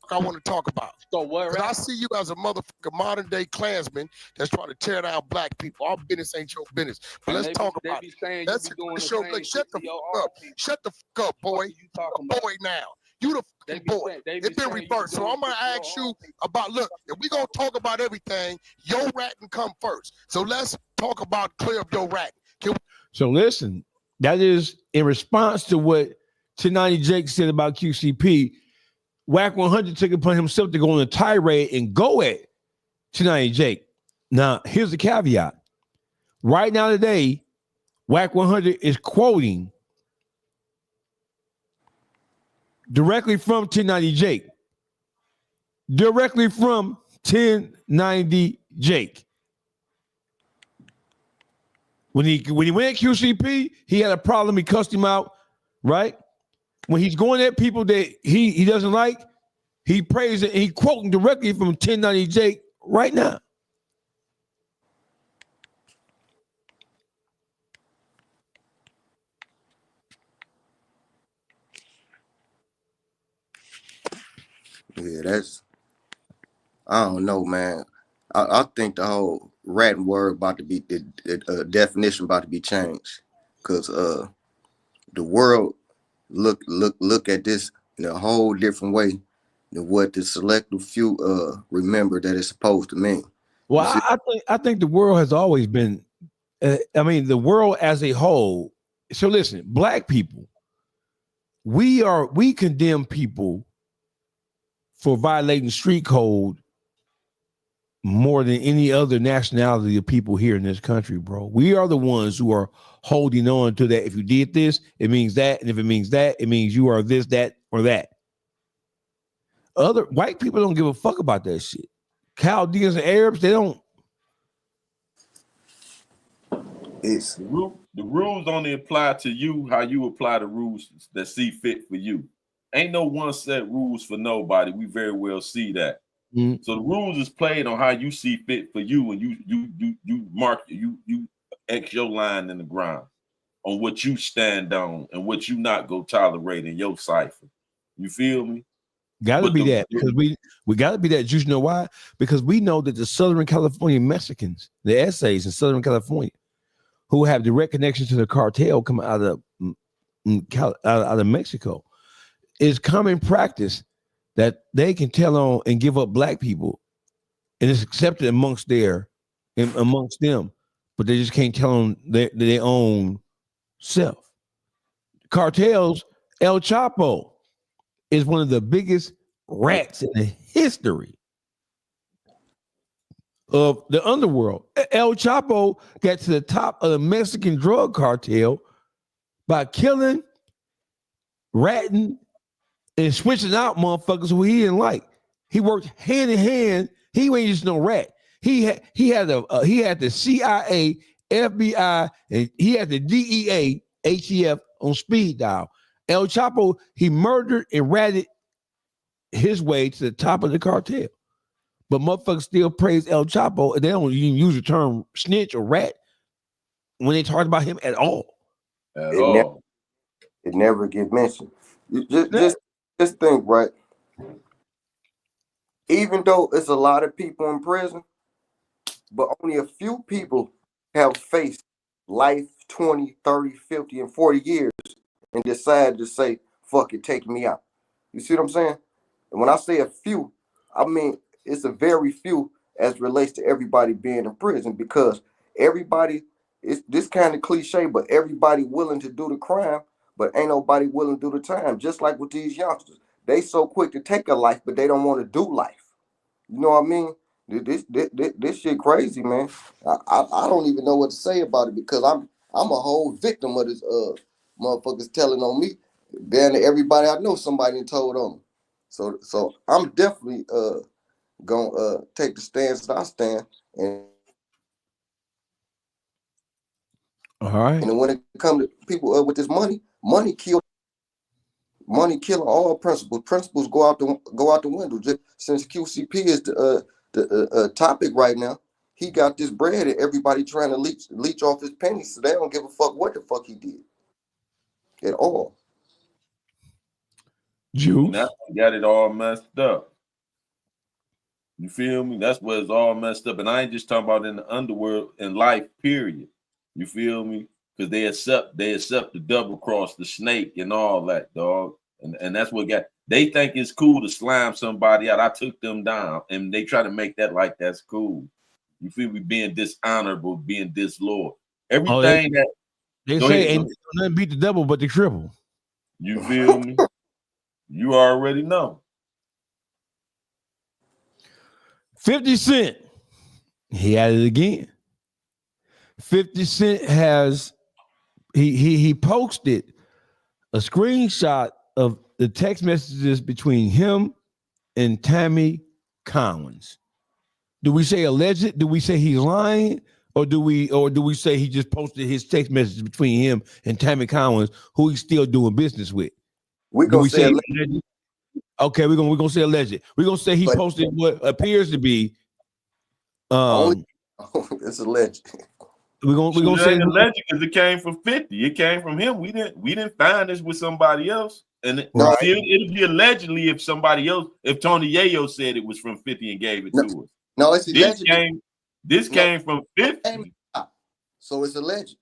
I want to talk about. So what? Because I see you as a motherfucker modern day Klansman that's trying to tear down black people. Our business ain't your business. But let's talk about it. Let's show. Shut the fuck up. Shut the fuck up, boy. Boy now. You the fucking boy. It's been reversed. So I'm gonna ask you about. Look, if we gonna talk about everything, your ratting come first. So let's talk about clear up your ratting. So listen, that is in response to what 1090 Jake said about QCP. Wack 100 took it upon himself to go on a tirade and go at 1090 Jake. Now, here's the caveat. Right now today, Wack 100 is quoting directly from 1090 Jake. Directly from 1090 Jake. When he went at QCP, he had a problem. He cussed him out, right? When he's going at people that he doesn't like, he prays it and he quoting directly from 1090 Jake right now. Yeah, that's, I don't know, man. I think the whole rat word about to be, the definition about to be changed. Because the world look at this in a whole different way than what the selective few remember that it's supposed to mean. Well, I think the world has always been, the world as a whole. So listen, black people, we condemn people for violating street code more than any other nationality of people here in this country, bro. We are the ones who are holding on to that. If you did this, it means that. And if it means that, it means you are this, that, or that. Other white people don't give a fuck about that shit. Chaldeans and Arabs, they don't. It's the rules only apply to you how you apply the rules that see fit for you. Ain't no one set rules for nobody. We very well see that. Mm-hmm. So the rules is played on how you see fit for you, and you mark you X your line in the ground on what you stand on and what you not go tolerate in your cipher. You feel me? Gotta be that because we gotta be that juice. You know why? Because we know that the Southern California Mexicans, the essays in Southern California, who have direct connections to the cartel come out of Mexico, is common practice that they can tell on and give up black people, and it's accepted amongst them, but they just can't tell on their own self. Cartels, El Chapo is one of the biggest rats in the history of the underworld. El Chapo got to the top of the Mexican drug cartel by killing, ratting, and switching out motherfuckers who he didn't like. He worked hand in hand. He ain't just no rat. He had the CIA, FBI, and he had the DEA, ATF on speed dial. El Chapo, he murdered and ratted his way to the top of the cartel. But motherfuckers still praise El Chapo, and they don't even use the term snitch or rat when they talk about him at all. It never get mentioned. Just think, right? Even though it's a lot of people in prison, but only a few people have faced life 20, 30, 50, and 40 years and decide to say, fuck it, take me out. You see what I'm saying? And when I say a few, I mean it's a very few as relates to everybody being in prison, because everybody, it's this kind of cliche, but everybody willing to do the crime, but ain't nobody willing to do the time. Just like with these youngsters, they so quick to take a life, but they don't want to do life. You know what I mean? This shit crazy, man. I don't even know what to say about it, because I'm a whole victim of this motherfuckers telling on me. Then everybody I know, somebody told on me. So I'm definitely gonna take the stance that I stand. And all right. And when it comes to people with this money kill. Money killing all principles. Principles go out the window. Just since QCP is the topic right now, he got this bread and everybody trying to leech off his pennies, so they don't give a fuck what the fuck he did at all. Juice. That's what got it all messed up. You feel me? That's what it's all messed up. And I ain't just talking about in the underworld, in life, period. You feel me? Because they accept the double cross, the snake, and all that, dog. And that's what they think it's cool to slime somebody out. I took them down, and they try to make that like that's cool. You feel me? Being dishonorable, being disloyal. Everything they say ain't nothing beat the double but the triple. You feel me? You already know. 50 Cent, he at it again. 50 Cent has he posted a screenshot of the text messages between him and Tammy Cowens. Do we say alleged? Do we say he's lying? Or do we say he just posted his text message between him and Tammy Cowens, who he's still doing business with? We're gonna say alleged. Okay, we're gonna say alleged. We're gonna say he posted what appears to be it's alleged. We're gonna say alleged because it came from 50. It came from him. We didn't find this with somebody else. And it'll be allegedly if somebody else, if Tony Yayo said it was from 50 and gave it to us. No, it's this came from 50. So it's alleged.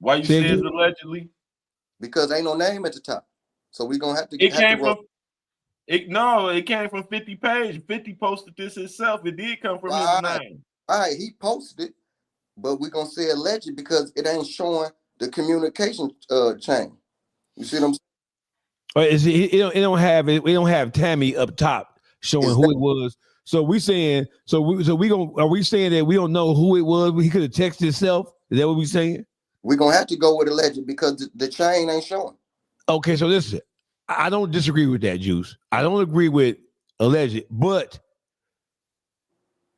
Why you say it's allegedly? Because ain't no name at the top. So we're gonna have to it came from 50 page. 50 posted this himself. It did come from his name. All right, he posted it, but we're gonna say alleged because it ain't showing the communication chain. You see what I'm saying? It don't have Tammy up top showing who it was. So we saying are we saying that we don't know who it was? He could have texted himself. Is that what we saying? We're gonna have to go with alleged because the chain ain't showing. Okay, so listen, I don't disagree with that, Juice. I don't agree with alleged, but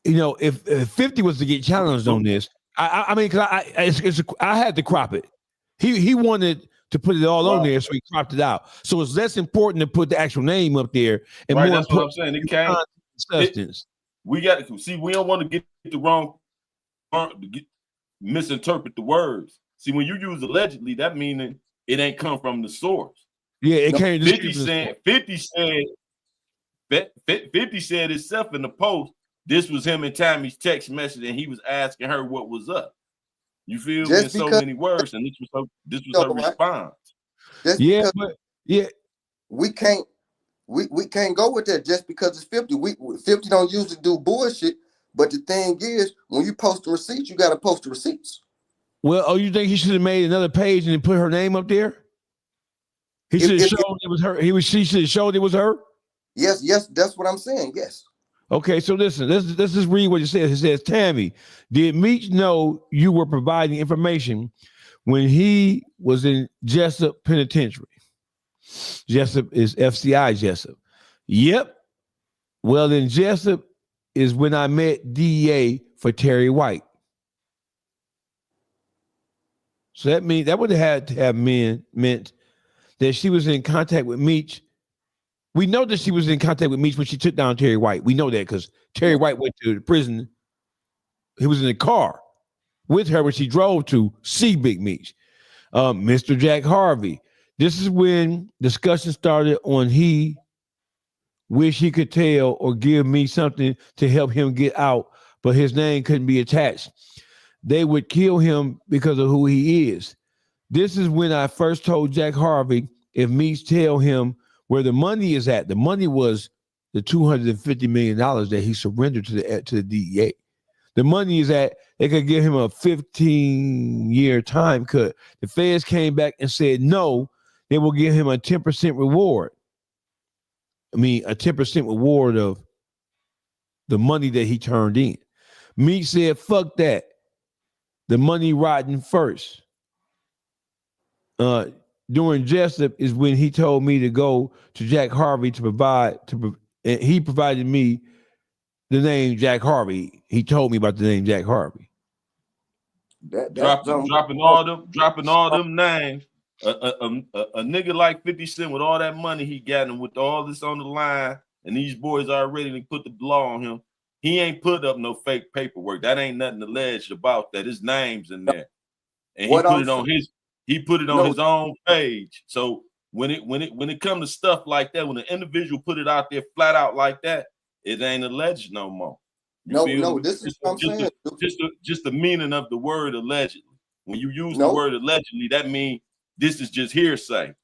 if 50 was to get challenged on this, I mean, because I had to crop it. He wanted to put it all on there, so he cropped it out. So it's less important to put the actual name up there, and more that's what I'm saying. It came substance. We got to see. We don't want to get the wrong, misinterpret the words. See, when you use allegedly, that meaning it ain't come from the source. Yeah, it came. 50 said itself in the post. This was him and Tammy's text message, and he was asking her what was up. You feel me? In so many words, and this was her response. We can't go with that just because it's 50. 50 don't usually do bullshit. But the thing is, when you post the receipts, you got to post the receipts. Well, you think he should have made another page and then put her name up there? He should have showed it was her. She should have showed it was her. Yes, that's what I'm saying. Yes. Okay, so listen, let's just read what it says. It says, Tammy, did Meech know you were providing information when he was in Jessup Penitentiary? Jessup is FCI Jessup. Yep. Well, in Jessup is when I met DEA for Terry White. So that would have had to have meant that she was in contact with Meech. We know that she was in contact with Meech when she took down Terry White. We know that because Terry White went to the prison. He was in the car with her when she drove to see Big Meech. Mr. Jack Harvey. This is when discussion started on he wish he could tell or give me something to help him get out, but his name couldn't be attached. They would kill him because of who he is. This is when I first told Jack Harvey if Meech tell him where the money is at. The money was the $250 million that he surrendered to the DEA. The money is at, they could give him a 15-year time cut. The feds came back and said, no, they will give him a 10% reward. A 10% reward of the money that he turned in. Meech said, fuck that. The money rotting first. During Jessup is when he told me to go to Jack Harvey and he provided me the name Jack Harvey. He told me about the name Jack Harvey. Dropping all them names. a nigga like 50 Cent with all that money he got and with all this on the line, and these boys already put the law on him. He ain't put up no fake paperwork. That ain't nothing alleged about that. His name's in there, and he put it on his own page. So when it comes to stuff like that, when an individual put it out there flat out like that, it ain't alleged no more. This is what I'm saying. Just the meaning of the word allegedly. When you use the word allegedly, that means this is just hearsay.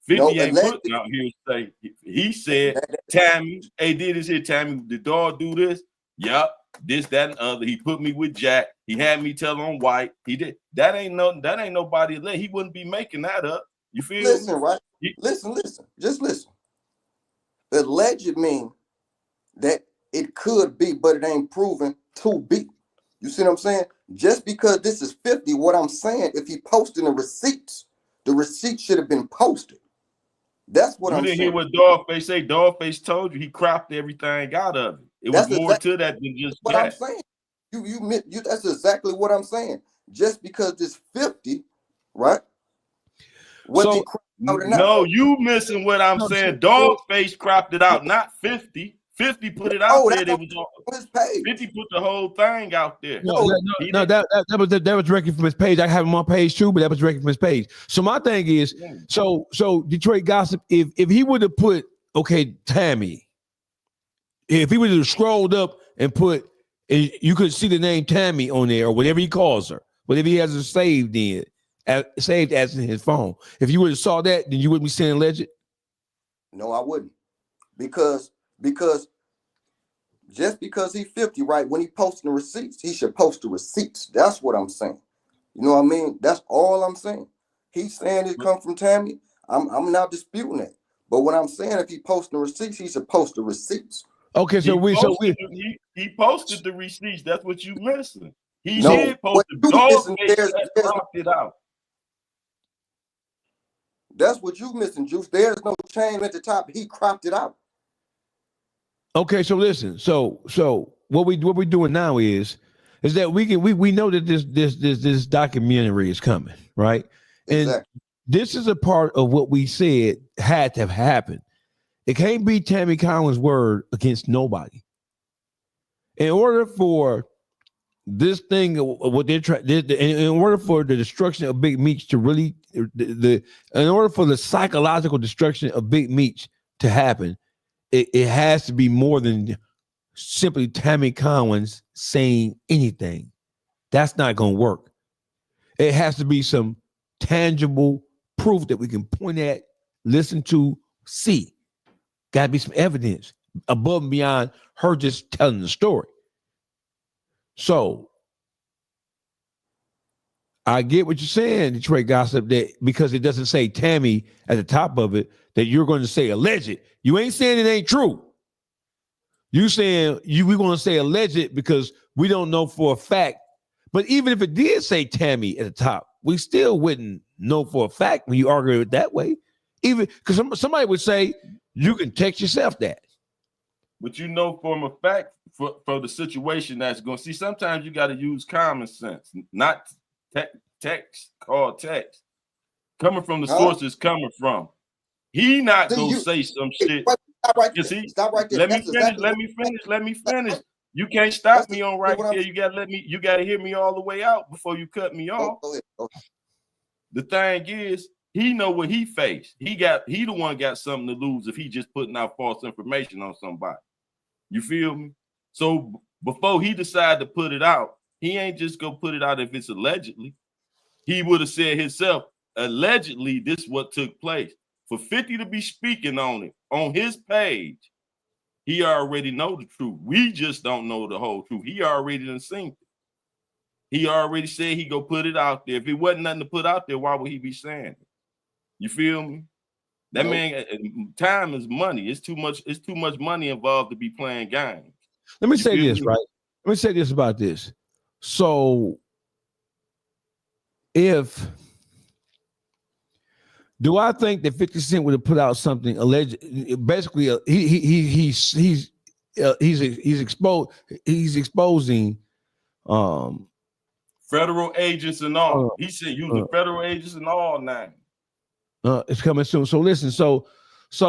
50 ain't putting out hearsay. He said, Tammy, hey, did this here, Tammy, the dog do this? Yup, this, that, and other. He put me with Jack. He had me tell on White. He did. That ain't nobody. He wouldn't be making that up. You feel Listen, me? right? Listen. Just listen. Alleged mean that it could be, but it ain't proven to be. You see what I'm saying? Just because this is 50, what I'm saying, if he posting the receipts should have been posted. That's what I'm saying. You didn't hear what Dogface say. Dogface told you he cropped everything out of it. It was more to that than just what I'm saying. You that's exactly what I'm saying. Just because this 50, right? No, you missing what I'm saying. Dogface cropped it out, not 50. 50 put it out there. It was on his page. 50 put the whole thing out there. No, that was directly from his page. I have him on page too, but that was directly from his page. So my thing is, so Detroit Gossip, if he would have put Tammy, if he would have scrolled up and put, you could see the name Tammy on there or whatever he calls her, whatever he has it saved as in his phone. If you would have saw that, then you wouldn't be saying alleged. No, I wouldn't, because just because he's 50, right? When he posting the receipts, he should post the receipts. That's what I'm saying. You know what I mean? That's all I'm saying. He's saying it come from Tammy. I'm not disputing that. But what I'm saying, if he posting the receipts, he should post the receipts. Okay, he posted the receipts. That's what you missing. He did post the cropped it out. That's what you missing, Juice. There's no chain at the top. He cropped it out. Okay, so listen. So what we're doing now is that we know that this documentary is coming, right? And this is a part of what we said had to have happened. It can't be Tammy Cowens' word against nobody. In order for this thing, what they're trying, in order for the destruction of Big Meech to really, in order for the psychological destruction of Big Meech to happen, it has to be more than simply Tammy Cowens saying anything. That's not going to work. It has to be some tangible proof that we can point at, listen to, see. Got to be some evidence above and beyond her just telling the story. So I get what you're saying, Detroit Gossip, that because it doesn't say Tammy at the top of it, that you're going to say alleged. You ain't saying it ain't true. You saying we're going to say alleged because we don't know for a fact. But even if it did say Tammy at the top, we still wouldn't know for a fact when you argue it that way. Even because somebody would say you can text yourself that. But you know from a fact for the situation that's going to see, sometimes you got to use common sense, not text, call text. Coming from the sources coming from. He not going to say some shit. Stop right there. Let me finish. You can't stop me on right there. You got to hear me all the way out before you cut me off. The thing is, he know what he faced. He the one got something to lose if he just putting out false information on somebody. You feel me? So before he decided to put it out, he ain't just go put it out if it's allegedly. He would have said himself, allegedly, this what took place. For 50 to be speaking on it on his page, he already know the truth. We just don't know the whole truth. He already done seen it. He already said he go put it out there. If it wasn't nothing to put out there, why would he be saying it? You feel me? That man, time is money. It's too much money involved to be playing games. Let me say this, right? Let me say this about this. So do I think that 50 Cent would have put out something alleged? Basically, he's exposing federal agents and all. He said using federal agents and all now. It's coming soon. So listen, so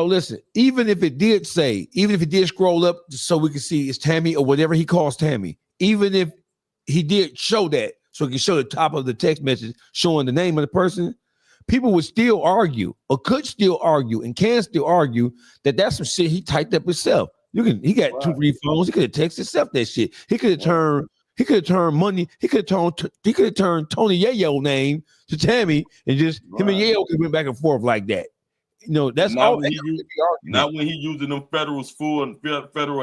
listen, even if it did scroll up so we can see it's Tammy or whatever he calls Tammy, even if he did show that, so he can show the top of the text message showing the name of the person, people would still argue or could still argue and can still argue that that's some shit he typed up himself. He got 2-3 phones. He could have texted himself that shit. He could have turned money. He could have turned Tony Yayo name to Tammy, and just him and Yayo could went back and forth like that. You know, that's not all. Not when he using them federal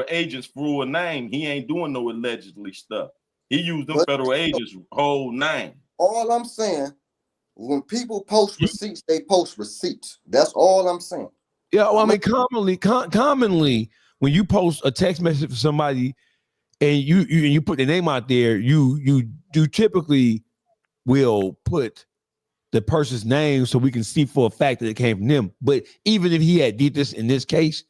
agents full name. He ain't doing no allegedly stuff. He used them federal agents whole name. All I'm saying, when people post receipts, they post receipts. That's all I'm saying. Yeah, well, I mean, commonly, when you post a text message for somebody and you put the name out there, you typically will put the person's name so we can see for a fact that it came from them. But even if he had did this in this case,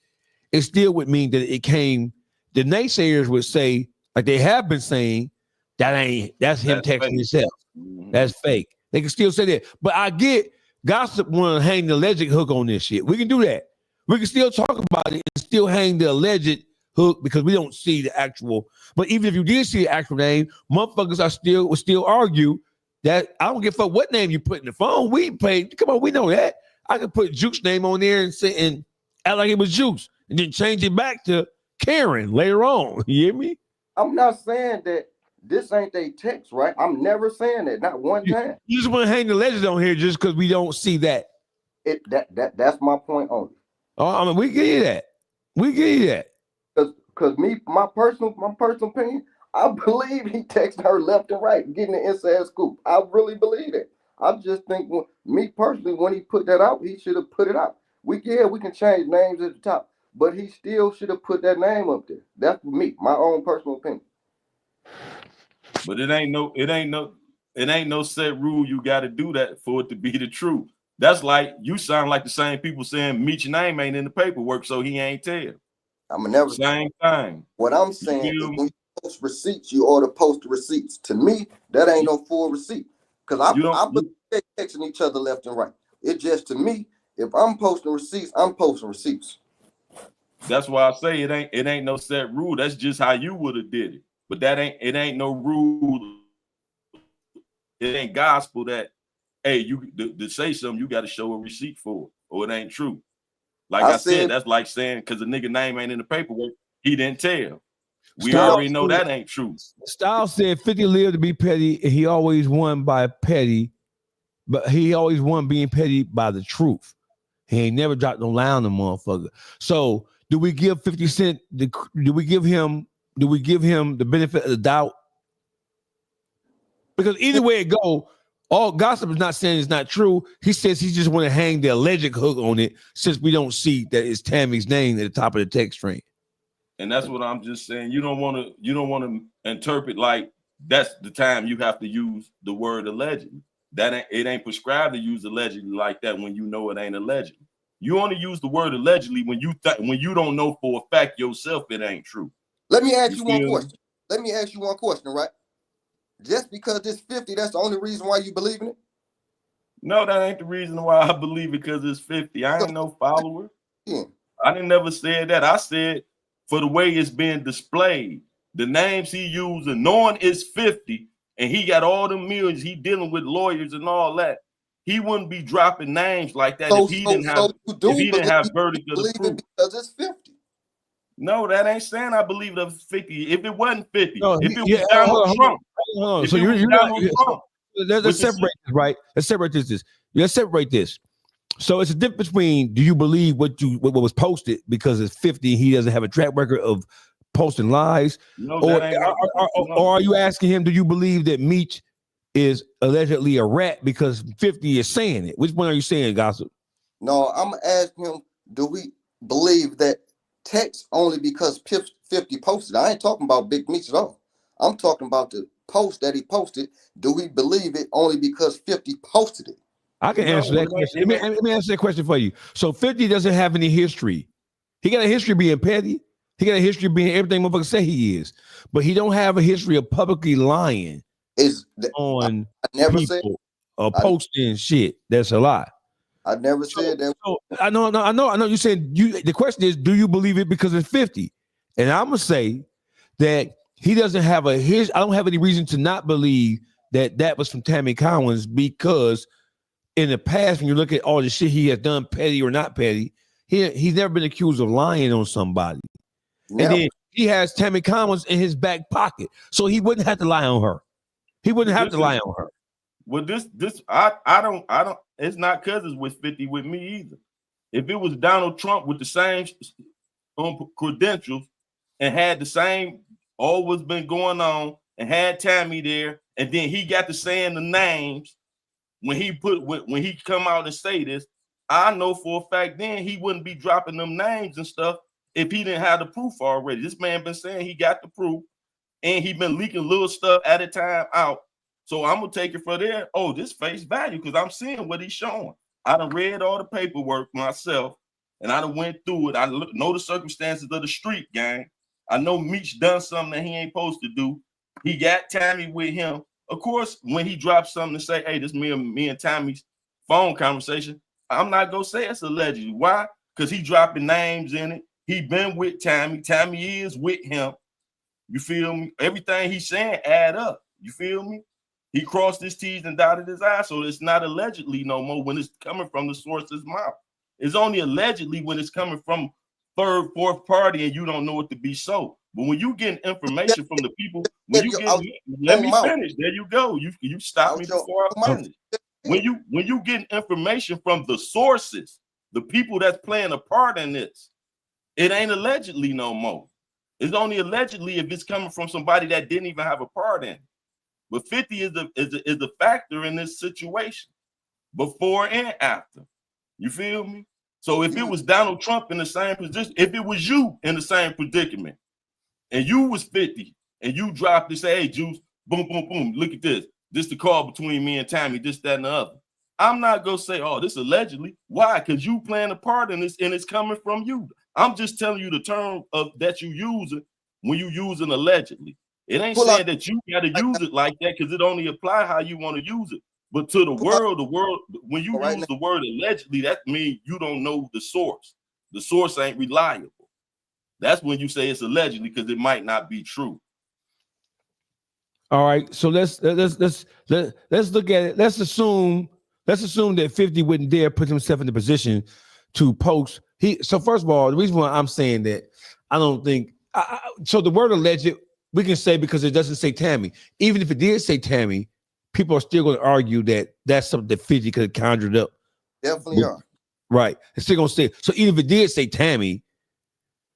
it still would mean that it came. The naysayers would say, like they have been saying, that's him texting fake. Himself. Mm-hmm. That's fake. They can still say that. But I get gossip want to hang the alleged hook on this shit. We can do that. We can still talk about it and still hang the alleged hook because we don't see the actual. But even if you did see the actual name, motherfuckers would still argue that I don't give a fuck what name you put in the phone. We paid. Come on, we know that. I could put Juke's name on there and say and act like it was Juke's and then change it back to Karen later on. You hear me? I'm not saying that this ain't they text, right? I'm never saying that, not one time. You just want to hang the legend on here just because we don't see that. That's my point only. Oh, I mean, we give you that. We give you that. Because my personal opinion, I believe he texted her left and right, getting the inside scoop. I really believe it. I just think, me personally, when he put that out, he should have put it out. We can change names at the top, but he still should have put that name up there. That's me, my own personal opinion. But it ain't no set rule you got to do that for it to be the truth. That's like you sound like the same people saying Meech's name ain't in the paperwork, so he ain't tell. I'm never same thing. What I'm saying is when you post receipts, you ought to post the receipts. To me, that ain't no full receipt. Because I believe they're texting each other left and right. It just, to me, if I'm posting receipts, I'm posting receipts. That's why I say it ain't no set rule. That's just how you would have did it. But it ain't no rule. It ain't gospel that, hey, to say something, you got to show a receipt for it, or it ain't true. Like I said, that's like saying because the nigga name ain't in the paperwork, he didn't tell. We already know that ain't true. Styles said 50 lived to be petty, and he always won by petty, but he always won being petty by the truth. He ain't never dropped no lie on the motherfucker. So do we give 50 Cent? Do we give him the benefit of the doubt? Because either way it go, all gossip is not saying it's not true. He says he just want to hang the alleged hook on it since we don't see that it's Tammy's name at the top of the text string. And that's what I'm just saying. You don't want to interpret like that's the time you have to use the word allegedly. It ain't prescribed to use allegedly like that when you know it ain't allegedly. You only use the word allegedly when you don't know for a fact yourself it ain't true. Let me ask you one question. Let me ask you one question, right? Just because it's 50, that's the only reason why you believe in it? No, that ain't the reason why I believe it, because it's 50. I ain't no follower. Yeah. I didn't never say that. I said for the way it's being displayed, the names he used, and knowing it's 50, and he got all the millions, he dealing with lawyers and all that. He wouldn't be dropping names like that if he didn't have verdict of the proof. Because it's 50. No, that ain't saying I believe it was 50. If it wasn't 50, if it was Donald Trump. So you're not. Let's separate this, right? Let's separate this. Let's separate this. So it's a difference between do you believe what was posted because it's 50, he doesn't have a track record of posting lies, or are you asking him, do you believe that Meech is allegedly a rat because 50 is saying it? Which one are you saying, gossip? No, I'm asking him, do we believe that text only because 50 posted? I ain't talking about Big Meech at all. I'm talking about the post that he posted. Do we believe it only because 50 posted it? I can answer that question. Let me answer that question for you. So 50 doesn't have any history. He got a history of being petty. He got a history of being everything motherfuckers say he is. But he don't have a history of publicly lying on people or posting shit. That's a lie. I never said that. So I know. You said you. The question is, do you believe it because it's 50? And I'm gonna say that he doesn't have I don't have any reason to not believe that was from Tammy Cowens, because in the past, when you look at all the shit he has done, petty or not petty, he's never been accused of lying on somebody. Never. And then he has Tammy Cowens in his back pocket, so he wouldn't have to lie on her. He wouldn't have to lie on her. Well, I don't. It's not because it's with 50 with me either. If it was Donald Trump with the same credentials and had the same always been going on and had Tammy there, and then he got to saying the names when he come out and say this, I know for a fact then he wouldn't be dropping them names and stuff if he didn't have the proof already. This man been saying he got the proof, and he been leaking little stuff at a time out. So I'm gonna take it for there. Oh, this face value, because I'm seeing what he's showing. I done read all the paperwork myself, and I done went through it. I know the circumstances of the street gang. I know Meech done something that he ain't supposed to do. He got Tammy with him. Of course, when he drops something to say, hey, this me and Tammy's phone conversation, I'm not gonna say it's allegedly. Why? Because he dropping names in it. He been with Tammy. Tammy is with him. You feel me? Everything he's saying add up. You feel me? He crossed his T's and dotted his I's, so it's not allegedly no more when it's coming from the source's mouth. It's only allegedly when it's coming from third, fourth party, and you don't know it to be so. But when you get information from the people, when you get, let me finish. There you go. You stop me before I finish. When you get information from the sources, the people that's playing a part in this, it ain't allegedly no more. It's only allegedly if it's coming from somebody that didn't even have a part in it. But 50 is the factor in this situation, before and after. You feel me? So if it was Donald Trump in the same position, if it was you in the same predicament, and you was 50, and you dropped this, hey, Juice, boom, boom, boom, look at this. This the call between me and Tammy, this, that, and the other. I'm not gonna say, oh, this allegedly. Why? Because you playing a part in this, and it's coming from you. I'm just telling you the term of that you using when you using allegedly. It ain't saying that you got to use it like that, because it only apply how you want to use it. But to the world, when you use the word allegedly, that means you don't know the source. The source ain't reliable. That's when you say it's allegedly, because it might not be true. All right, so let's look at it. Let's assume that 50 wouldn't dare put himself in the position to post. So first of all, the reason why I'm saying that, I don't think so. The word alleged, we can say because it doesn't say Tammy. Even if it did say Tammy, people are still going to argue that that's something that 50 could have conjured up. Definitely are. Right. It's still going to say. So even if it did say Tammy,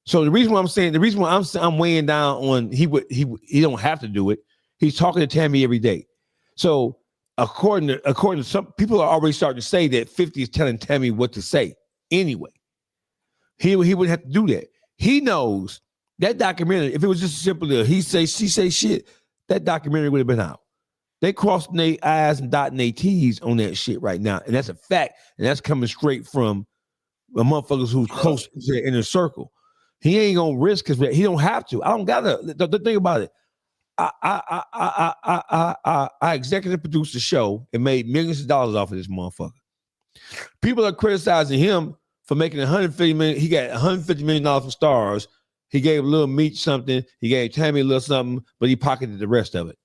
so the reason why I'm weighing down on he don't have to do it. He's talking to Tammy every day. So according to some people are already starting to say that 50 is telling Tammy what to say anyway. He wouldn't have to do that. He knows that documentary, if it was just simply a he say, she say shit, that documentary would have been out. They crossing their I's and dotting their T's on that shit right now. And that's a fact. And that's coming straight from the motherfuckers who's close to the inner circle. He ain't gonna risk because he don't have to. I don't gotta. The thing about it, I executive produced a show and made millions of dollars off of this motherfucker. People are criticizing him for making $150 million. He got $150 million from Stars. He gave a little Meech something. He gave Tammy a little something, but he pocketed the rest of it.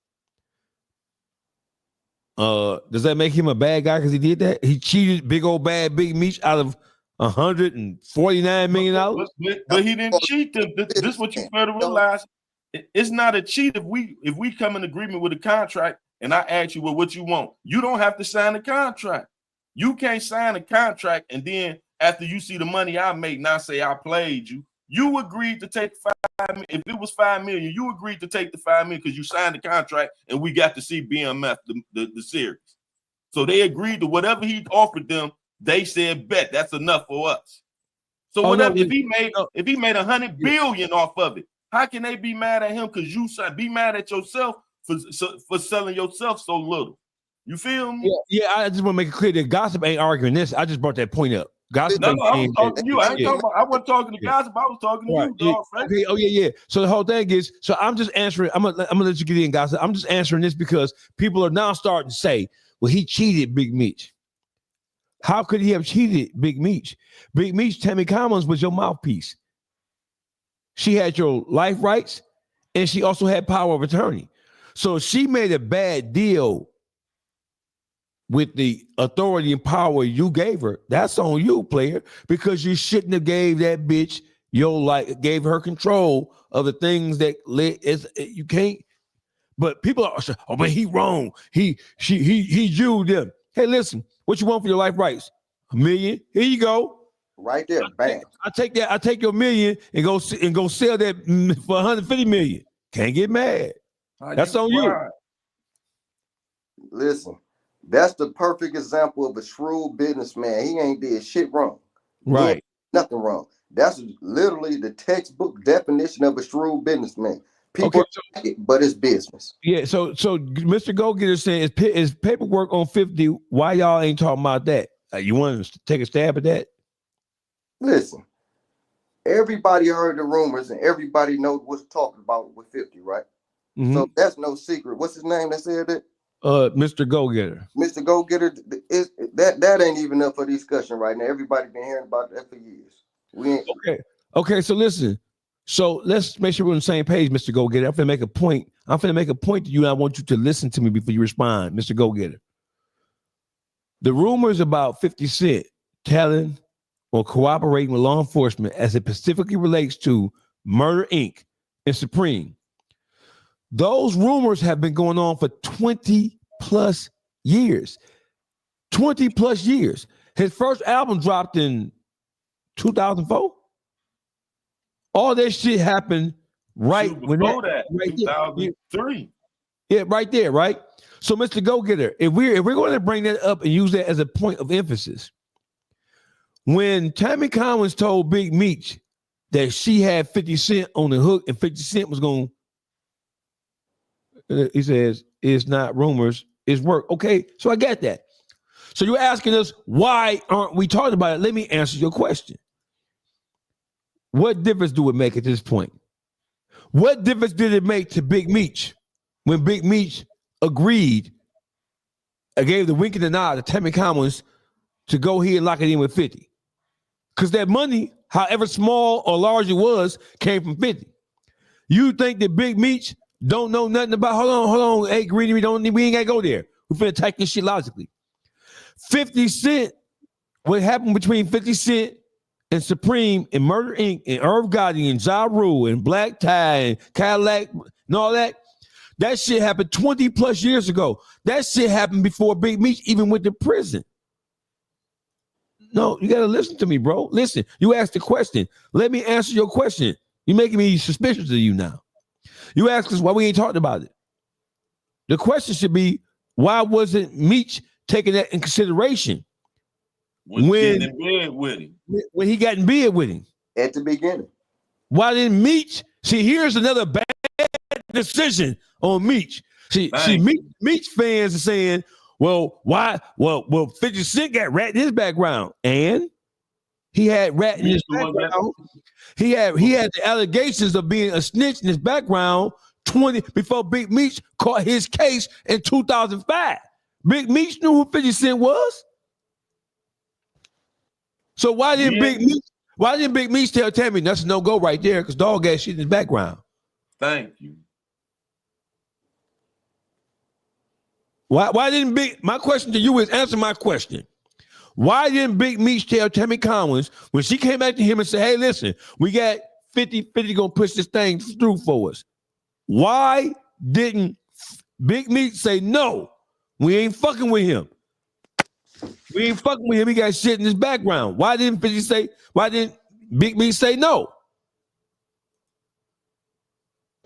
Does that make him a bad guy because he did that? He cheated big old bad big Meech out of $149 million. But he didn't cheat them. This is what you better realize. It's not a cheat if we come in agreement with a contract and I ask you, well, what you want? You don't have to sign the contract. You can't sign a contract and then after you see the money I make, not say I played you. You agreed to take $5 million. If it was $5 million, you agreed to take the $5 million because you signed the contract and we got to see BMF the series. So they agreed to whatever he offered them. They said, bet that's enough for us. So if he made $100 billion off of it, how can they be mad at him? Because you be mad at yourself for selling yourself so little. You feel me? Yeah. I just want to make it clear that Gossip ain't arguing this. I just brought that point up. Gossip. No, I was talking to you. I wasn't talking to Gossip. I was talking to you, dog. Okay. Oh yeah. So the whole thing is, so I'm just answering. I'm gonna let you get in, Gossip. I'm just answering this because people are now starting to say, well, he cheated Big Meech. How could he have cheated Big Meech? Big Meech, Tammy Cowens was your mouthpiece. She had your life rights, and she also had power of attorney. So she made a bad deal with the authority and power you gave her. That's on you, player, because you shouldn't have gave that bitch gave her control of the things that you can't. But people are saying, oh, but he wrong. He Jewed them. Hey, listen, what you want for your life rights? $1 million. Here you go. Right there, bam. I take that. I take your $1 million and go sell that for $150 million. Can't get mad. That's on you. Listen, that's the perfect example of a shrewd businessman. He ain't did shit wrong. Right. Nothing wrong. That's literally the textbook definition of a shrewd businessman. People like it, but it's business. Yeah. So Mr. Go-Getter saying is paperwork on 50. Why y'all ain't talking about that? You want to take a stab at that? Listen, everybody heard the rumors and everybody knows what's talking about with 50, right? Mm-hmm. So that's no secret. What's his name that said that? Mr. Go-Getter. Mr. Go-Getter, that ain't even up for discussion right now. Everybody been hearing about that for years. Okay. So listen. So let's make sure we're on the same page, Mr. Go-Getter. I'm finna make a point. To you, and I want you to listen to me before you respond, Mr. Go-Getter. The rumors about 50 Cent telling or cooperating with law enforcement as it specifically relates to Murder Inc. and Supreme. Those rumors have been going on for 20 plus years. 20 plus years. His first album dropped in 2004. All that shit happened right when that 2003. Yeah, right there, right? So, Mr. Go-Getter, if we're going to bring that up and use that as a point of emphasis, when Tammy Cowens told Big Meech that she had 50 Cent on the hook and 50 Cent was going, he says, it's not rumors, it's work. Okay, so I get that. So you're asking us, why aren't we talking about it? Let me answer your question. What difference do it make at this point? What difference did it make to Big Meech when Big Meech agreed, I gave the wink and the nod to Tammy Cowens to go here and lock it in with 50? Because that money, however small or large it was, came from 50. You think that Big Meech don't know nothing about, hold on, hey, Greedy, we ain't gotta go there. We finna attack this shit logically. 50 Cent, what happened between 50 Cent and Supreme and Murder Inc. and Irv Gotti and Ja Rule and Black Tie and Cadillac and all that, that shit happened 20 plus years ago. That shit happened before Big Meech even went to prison. No, you got to listen to me, bro. Listen, you asked the question. Let me answer your question. You're making me suspicious of you now. You asked us why we ain't talking about it. The question should be, why wasn't Meech taking that in consideration when he got in bed with him? At the beginning. Why didn't Meech? See, here's another bad decision on Meech. See, Meech fans are saying, well, why? Well, 50 Cent got rat in his background, and he had rat in his background. He had the allegations of being a snitch in his background before Big Meech caught his case in 2005. Big Meech knew who 50 Cent was. So why didn't Big Meech tell Tammy that's a no-go right there? Because dog got shit in his background. Thank you. Why didn't my question to you is, answer my question. Why didn't Big Meech tell Tammy Cowens when she came back to him and said, hey, listen, we got 50-50 gonna push this thing through for us? Why didn't Big Meech say, no, we ain't fucking with him? We ain't fucking with him. He got shit in his background. Why didn't Big Meech say no?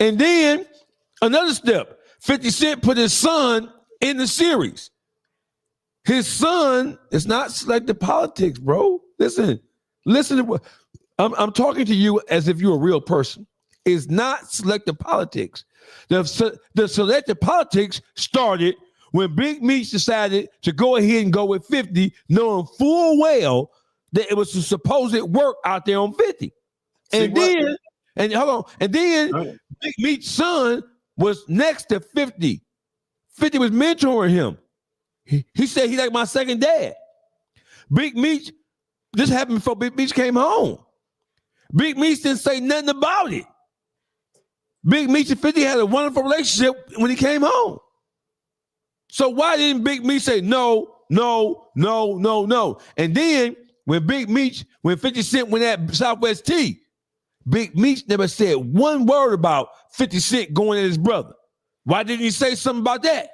And then another step, 50 Cent put his son in the series. His son is not selective politics, bro. Listen to what I'm talking to you as if you're a real person. It's not selective politics. The selective politics started when Big Meech decided to go ahead and go with 50, knowing full well that it was a supposed work out there on 50. And then Big Meech's son was next to 50. 50 was mentoring him. He said he like my second dad. Big Meech, this happened before Big Meech came home. Big Meech didn't say nothing about it. Big Meech and 50 had a wonderful relationship when he came home. So why didn't Big Meech say no? And then when 50 Cent went at Southwest T, Big Meech never said one word about 50 Cent going at his brother. Why didn't he say something about that?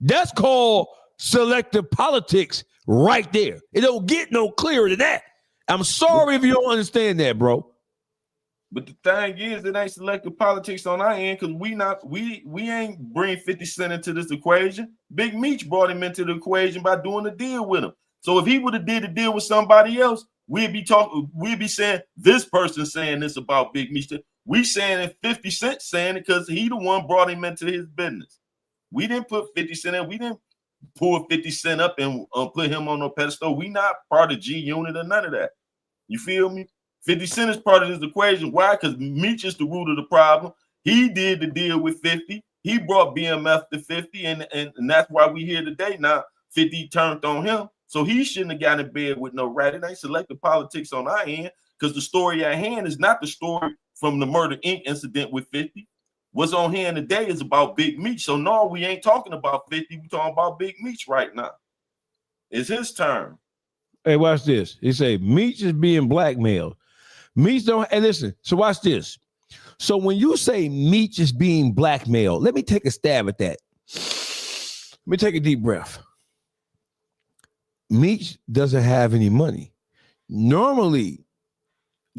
That's called selective politics right there. It don't get no clearer than that. I'm sorry if you don't understand that, bro. But the thing is, it ain't selective politics on our end because we ain't bring 50 Cent into this equation. Big Meech brought him into the equation by doing a deal with him. So if he would have did a deal with somebody else, we'd be saying this person saying this about Big Meech. We saying it 50 Cent saying it because he the one brought him into his business. We didn't put 50 Cent in. We didn't pull 50 Cent up and put him on a pedestal. We not part of G Unit or none of that. You feel me? 50 Cent is part of this equation. Why? Because Meech is the root of the problem. He did the deal with 50. He brought BMF to 50, and that's why we here today. Now 50 turned on him. So he shouldn't have got in bed with no rat. It ain't selective politics on our end because the story at hand is not the story from the Murder Inc. incident with 50. What's on hand today is about Big Meech. So no, we ain't talking about 50. We talking about Big Meech right now. It's his turn. Hey, watch this. He say Meech is being blackmailed. Meech don't. And listen. So watch this. So when you say Meech is being blackmailed, let me take a stab at that. Let me take a deep breath. Meech doesn't have any money. Normally,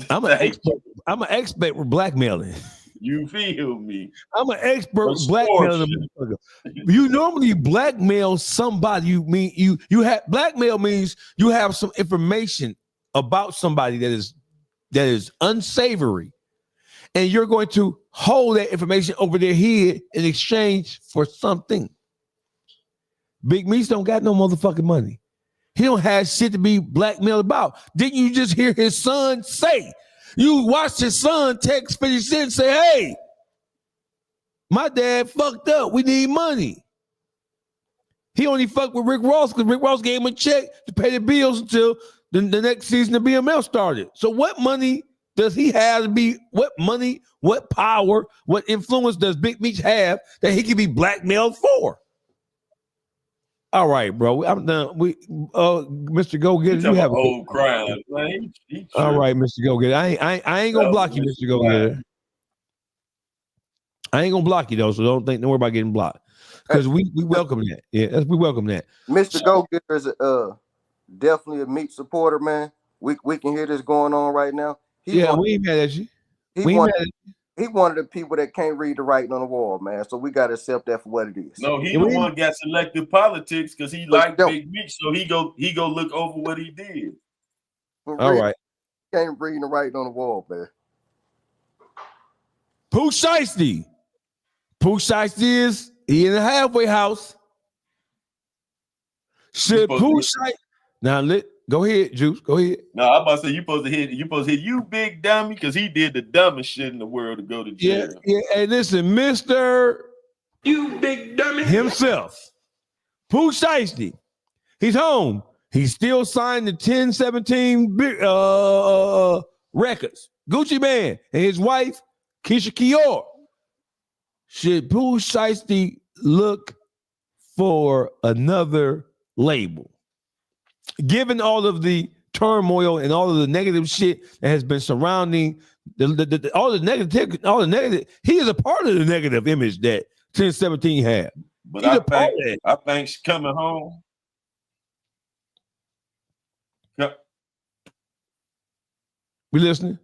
I'm an expert with blackmailing. You feel me? I'm an expert with blackmailing. You normally blackmail somebody. You have blackmail means you have some information about somebody that is unsavory, and you're going to hold that information over their head in exchange for something. Big Meech don't got no motherfucking money. He don't have shit to be blackmailed about. Didn't you just hear his son say? You watched his son text 50 Cent and say, hey, my dad fucked up. We need money. He only fucked with Rick Ross because Rick Ross gave him a check to pay the bills until the next season of BML started. So what money does he have to be, what money, what power, what influence does Big Meech have that he can be blackmailed for? All right, bro. I'm done. Mr. Go Getter, you have a old crowd. All right, Mr. Go Getter. I ain't gonna block you, Mr. Go Getter. I ain't gonna block you though, so don't worry about getting blocked. Because we welcome that. Yeah, we welcome that. Mr. Go Getter is definitely a Meech supporter, man. We can hear this going on right now. We ain't mad at you. He one of the people that can't read the writing on the wall, man. So we gotta accept that for what it is. No, he the one got selective politics because he liked Big Meech, so he go look over what he did. All right. Can't read the writing on the wall, man. Pooh Shiesty. Pooh Shiesty he in the halfway house. Should Pooh Shiesty now go ahead, Juice. Go ahead. No, I'm about to say you supposed to hit you big dummy because he did the dumbest shit in the world to go to jail. Yeah. Hey, listen, Mr. You big dummy himself. Pooh Shiesty. He's home. He's still signed the 1017 records. Gucci Man and his wife, Keisha Kior. Should Pooh Shiesty look for another label? Given all of the turmoil and all of the negative shit that has been surrounding all the negative, he is a part of the negative image that 1017 had. But I think she's coming home. Yep. We listening?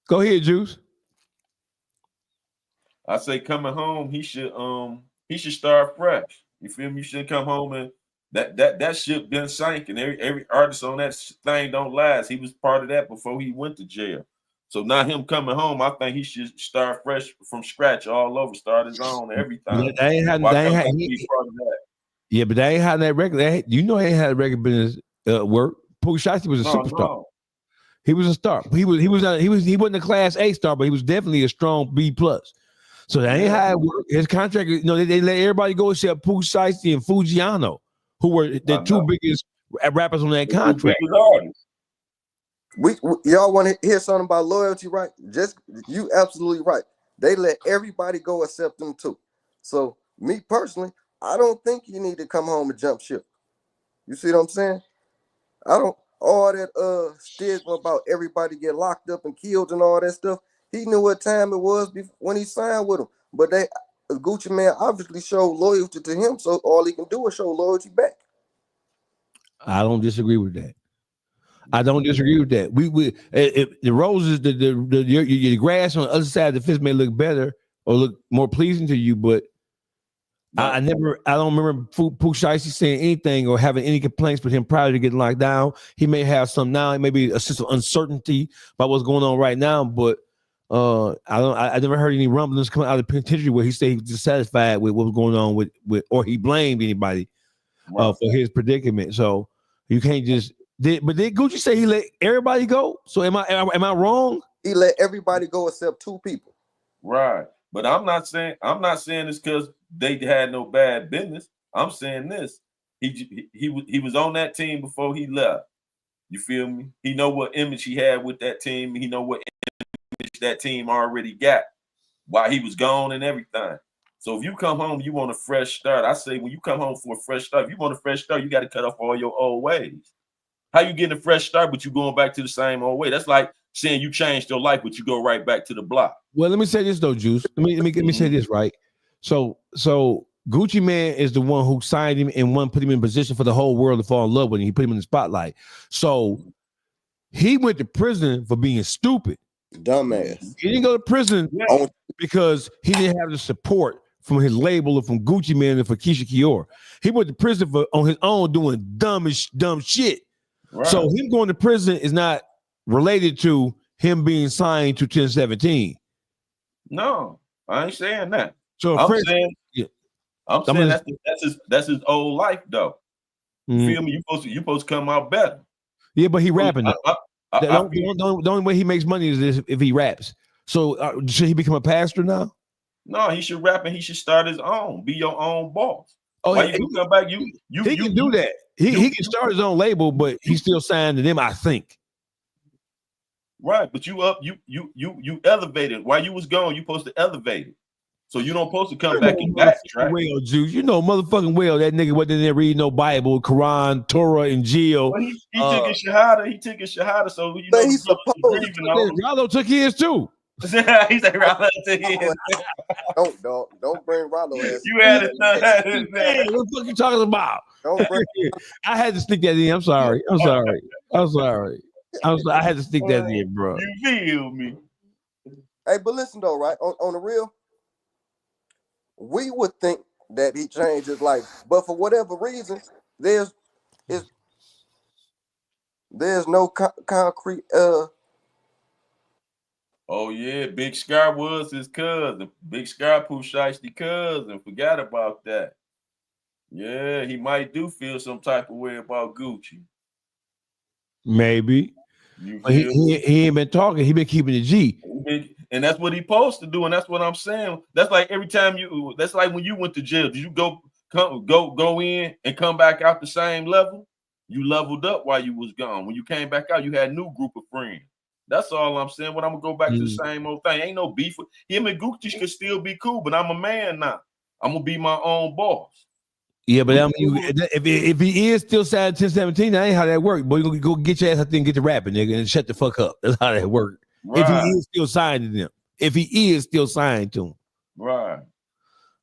Go ahead, Juice. I say coming home, he should start fresh. You feel me? You should come home and that ship been sinking. Every artist on that thing don't last. He was part of that before he went to jail. So now him coming home, I think he should start fresh from scratch all over, start his own everything. Yeah, but they ain't had that record. You know, they ain't had a record business work. Pooh Shiesty was a superstar. No. He was a star. He wasn't a class A star, but he was definitely a strong B+. So that ain't how it worked. His contract, they let everybody go except Pooh Shiesty and Fujiano, who were the two biggest rappers on that contract. Y'all want to hear something about loyalty, right? You absolutely right. They let everybody go except them two. So me personally, I don't think you need to come home and jump ship. You see what I'm saying? I don't all that stigma about everybody get locked up and killed and all that stuff. He knew what time it was when he signed with him. But Gucci Man obviously showed loyalty to him, so all he can do is show loyalty back. I don't disagree with that. The roses, the grass on the other side of the fence may look better or look more pleasing to you, but I don't remember Pooh Shiesty saying anything or having any complaints with him prior to getting locked down. He may have some now, it may be a sense of uncertainty about what's going on right now, but I never heard any rumblings coming out of the penitentiary where he said he was dissatisfied with what was going on with or he blamed anybody for his predicament. So you can't just. Did Gucci say he let everybody go? So am I wrong? He let everybody go except two people. Right. But I'm not saying this because they had no bad business. I'm saying this. He was on that team before he left. You feel me? He know what image he had with that team. He know what image that team already got while he was gone and everything. So if you come home, you want a fresh start. I say when you come home for a fresh start, if you want a fresh start, you got to cut off all your old ways. How you getting a fresh start, but you going back to the same old way? That's like saying you changed your life, but you go right back to the block. Well, let me say this though, Juice. Let me say this, right? So Gucci Man is the one who signed him and put him in position for the whole world to fall in love with him. He put him in the spotlight. So he went to prison for being stupid. Dumbass. He didn't go to prison because he didn't have the support from his label or from Gucci Man and for Keisha Kior. He went to prison on his own doing dumb shit. Right. So him going to prison is not related to him being signed to 1017. No, I ain't saying that. So I'm saying that's his old life though. You feel me? You supposed to come out better. Yeah, but he rapping though. The only way he makes money is if he raps. So should he become a pastor now? No, he should rap and he should start his own. Be your own boss. Oh, he come back. He can do that. He can start his own label, but he's still signed to them, I think. Right, but you elevated. While you was gone, you supposed to elevate it. So you don't supposed to come back and backtrack. Well, Juice, motherfucking well, that nigga wasn't in there reading no Bible, Quran, Torah, and Injil. Well, he took his shahada. He took his shahada. So he's supposed to. Rollo took his too. He said Rollo took his. Don't bring Rollo. You had it. What the fuck you talking about? I had to stick that in. I'm sorry. I had to stick that in, bro. You feel me? Hey, but listen though, right? On the real, we would think that he changed his life, but for whatever reason, there's no concrete. Oh yeah, Big Scar was his cousin. Big Scar Pooh Shiesty cousin. Forgot about that. Yeah, he might do feel some type of way about Gucci. Maybe. He ain't been talking. He been keeping the G. And that's what he supposed to do. And that's what I'm saying. That's like every time that's like when you went to jail. Did you go in and come back out the same level? You leveled up while you was gone. When you came back out, you had a new group of friends. That's all I'm saying. When I'm gonna go back to the same old thing. Ain't no beef with him and Gucci could still be cool, but I'm a man now. I'm gonna be my own boss. Yeah, but if he is still signed 1017, that ain't how that works. Boy, you go get your ass out there and get to rapping, nigga, and shut the fuck up. That's how that works. Right. If he is still signed to them. If he is still signed to them. Right.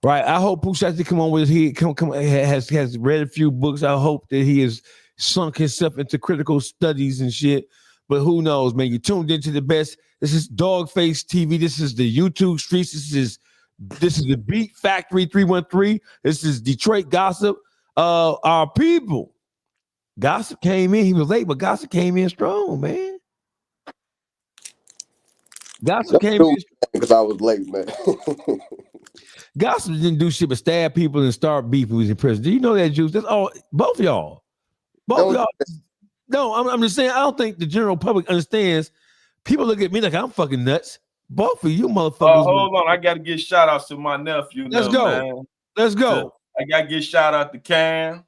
Right. I hope Pooh Shiesty come on with his has read a few books. I hope that he has sunk himself into critical studies and shit. But who knows, man? You tuned into the best. This is Dogface TV. This is the YouTube streets. This is the Beat Factory 313. This is Detroit Gossip. Our people. Gossip came in. He was late, but Gossip came in strong, man. Gossip came in because I was late, man. Gossip didn't do shit but stab people and start beef when he was in prison. Do you know that, Juice? That's all. Both of y'all. No, I'm just saying. I don't think the general public understands. People look at me like I'm fucking nuts. Both of you motherfuckers. Hold on. I got to get shout outs to my nephew. Let's go. Man. Let's go. I got to get shout out to Cam.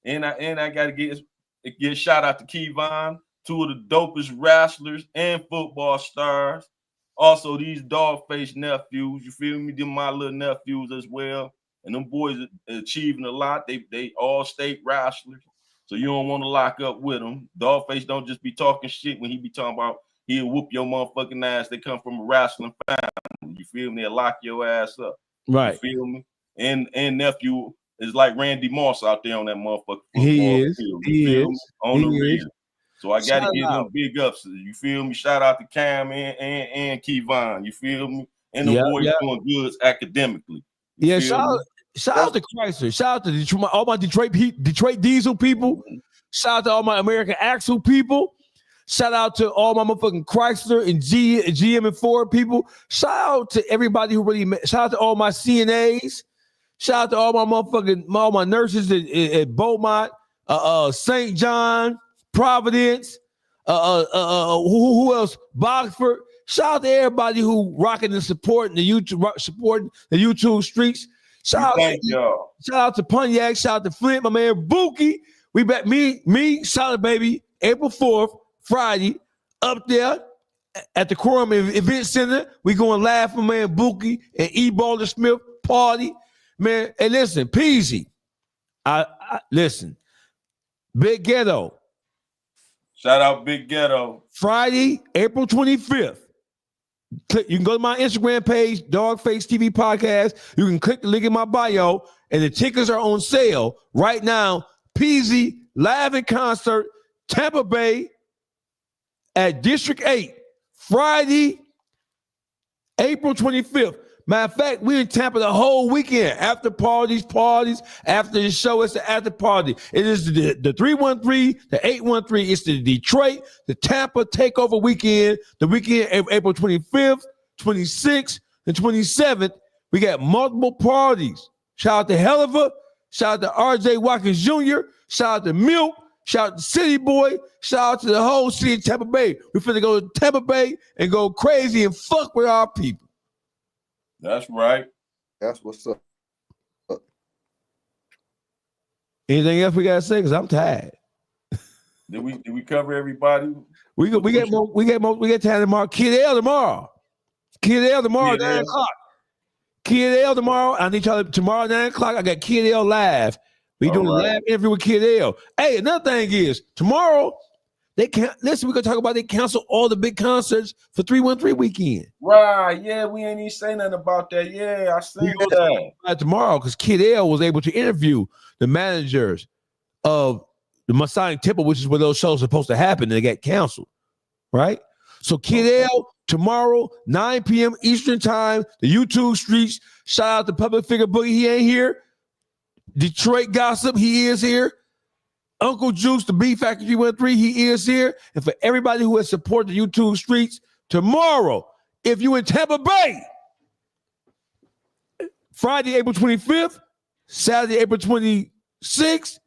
And I got to get shout out to Kevon, two of the dopest wrestlers and football stars. Also, these dog-faced nephews, you feel me? Them my little nephews as well. And them boys are achieving a lot. They all state wrestlers. So you don't want to lock up with them. Dogface don't just be talking shit when he be talking about he'll whoop your motherfucking ass. They come from a wrestling family. You feel me? They'll lock your ass up. Right. You feel me? And nephew is like Randy Moss out there on that motherfucker. He is. On the real. So I got to give them big ups. You feel me? Shout out to Cam and Kevon. You feel me? And the boys doing good academically. Yeah, shout out to Chrysler. Shout out to Detroit, all my Detroit diesel people. Shout out to all my American Axle people. Shout out to all my motherfucking Chrysler and GM and Ford people. Shout out to everybody who really. Shout out to all my CNAs. Shout out to all my nurses at Beaumont, St. John, Providence. Who else? Boxford. Shout out to everybody who rocking and supporting the YouTube streets. Shout out to Pontiac. Shout out to Flint, my man Bookie. We bet me, solid baby. April 4th, Friday, up there at the Quorum Event Center. We going live for man Bookie and E. Boulder Smith party, man. And listen, Peasy. I listen. Big Ghetto. Shout out Big Ghetto. Friday, April 25th. You can go to my Instagram page, Dogface TV Podcast. You can click the link in my bio, and the tickets are on sale right now. Peasy live in concert, Tampa Bay at District 8, Friday, April 25th. Matter of fact, we in Tampa the whole weekend. After parties, after the show, it's the after party. It is the 313, the 813. It's the Detroit, the Tampa takeover weekend. The weekend of April 25th, 26th, and 27th. We got multiple parties. Shout out to Helliver. Shout out to RJ Watkins Jr. Shout out to Milk. Shout out to City Boy. Shout out to the whole city of Tampa Bay. We're finna go to Tampa Bay and go crazy and fuck with our people. That's right. That's what's up. Anything else we gotta say? Because I'm tired. Did we cover everybody? We get time tomorrow. Kid L tomorrow. 9 o'clock. Kid L tomorrow. I need y'all tomorrow 9 o'clock. I got Kid L live. We doing a live interview with Kid L. Hey, another thing is tomorrow they can't listen. We're gonna talk about they cancel all the big concerts for 313 weekend. Right? Yeah, we ain't even say nothing about that. Yeah, I seen that tomorrow because Kid L was able to interview the managers of the Masonic Temple, which is where those shows are supposed to happen, and they got canceled. Right? So Kid L tomorrow, 9 p.m. Eastern time, the YouTube streets. Shout out to Public Figure Boogie. He ain't here. Detroit Gossip, he is here. Uncle Juice, the Beef Factory 313, he is here. And for everybody who has supported the YouTube streets, tomorrow, if you in Tampa Bay, Friday, April 25th, Saturday, April 26th,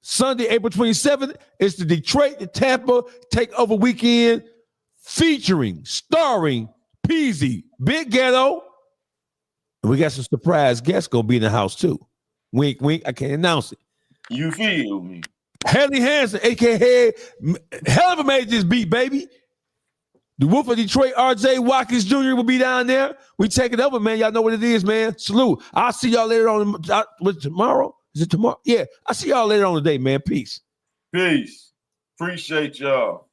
Sunday, April 27th, it's the Detroit to Tampa Takeover Weekend starring Peasy, Big Ghetto. And we got some surprise guests gonna be in the house too. Wink, wink, I can't announce it. You feel me? Haley Hansen, aka hell of a made this beat, baby. The Wolf of Detroit, RJ Watkins Jr. will be down there. We take it over, man. Y'all know what it is, man. Salute. I'll see y'all later on. Tomorrow? Is it tomorrow? Yeah. I'll see y'all later on today, man. Peace. Peace. Appreciate y'all.